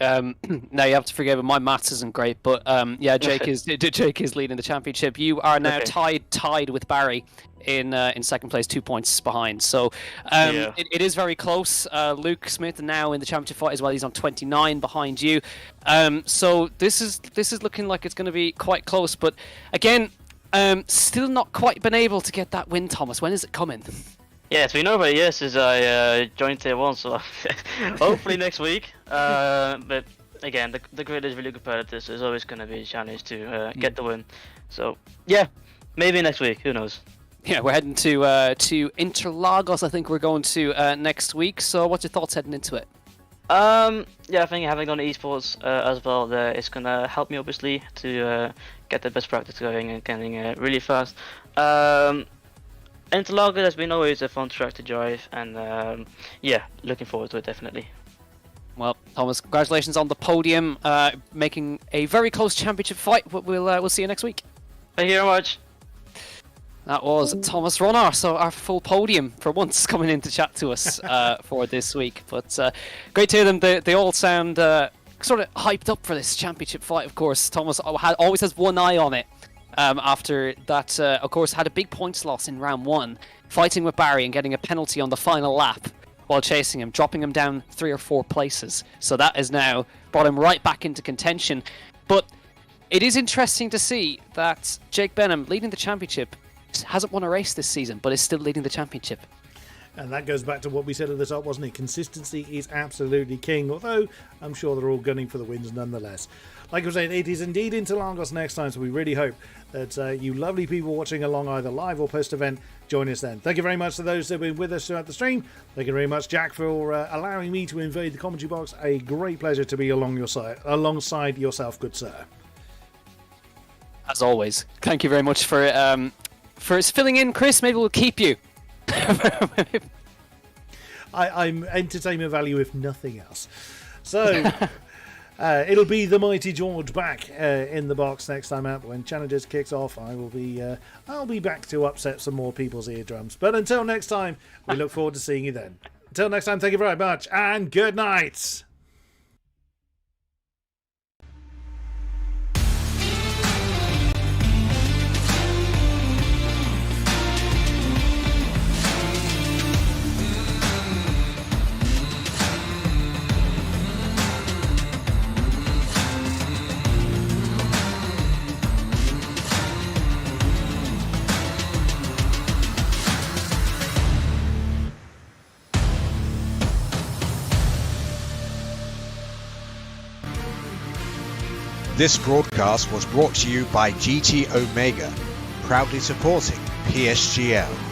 now you have to forgive me, my maths isn't great, but yeah, Jake is leading the championship. You are now tied with Barry in second place, 2 points behind. So it is very close. Luke Smith now in the championship fight as well. He's on 29 behind you. So this is looking like it's going to be quite close. But again, still not quite been able to get that win, Thomas. When is it coming? Yeah, it's been over a year since I joined Tier 1, so hopefully next week. But again, the grid is really competitive, so it's always going to be a challenge to get the win. So yeah, maybe next week, who knows. Yeah, we're heading to Interlagos, I think we're going to next week. So what's your thoughts heading into it? Yeah, I think having done esports as well there is going to help me obviously to get the best practice going and getting really fast. Interlagos has been always a fun track to drive, and yeah, looking forward to it definitely. Well, Thomas, congratulations on the podium, making a very close championship fight. But we'll see you next week. Thank you very much. That was Thomas Ronnar, so our full podium for once coming in to chat to us for this week. But great to hear them. They all sound sort of hyped up for this championship fight. Of course, Thomas always has one eye on it. After that, of course, had a big points loss in round 1, fighting with Barry and getting a penalty on the final lap while chasing him, dropping him down 3 or 4 places. So that has now brought him right back into contention. But it is interesting to see that Jake Benham, leading the championship, hasn't won a race this season, but is still leading the championship. And that goes back to what we said at the top, wasn't it? Consistency is absolutely king, although I'm sure they're all gunning for the wins nonetheless. Like I was saying, it is indeed Interlagos next time, so we really hope that you lovely people watching along either live or post-event join us then. Thank you very much to those that have been with us throughout the stream. Thank you very much, Jack, for allowing me to invade the commentary box. A great pleasure to be alongside yourself, good sir. As always, thank you very much for filling in, Chris. Maybe we'll keep you. I'm entertainment value if nothing else. So it'll be the mighty George back in the box next time out. When Challenges kicks off, I'll be back to upset some more people's eardrums. But until next time, we look forward to seeing you then. Until next time, thank you very much and good night. This broadcast was brought to you by GT Omega, proudly supporting PSGL.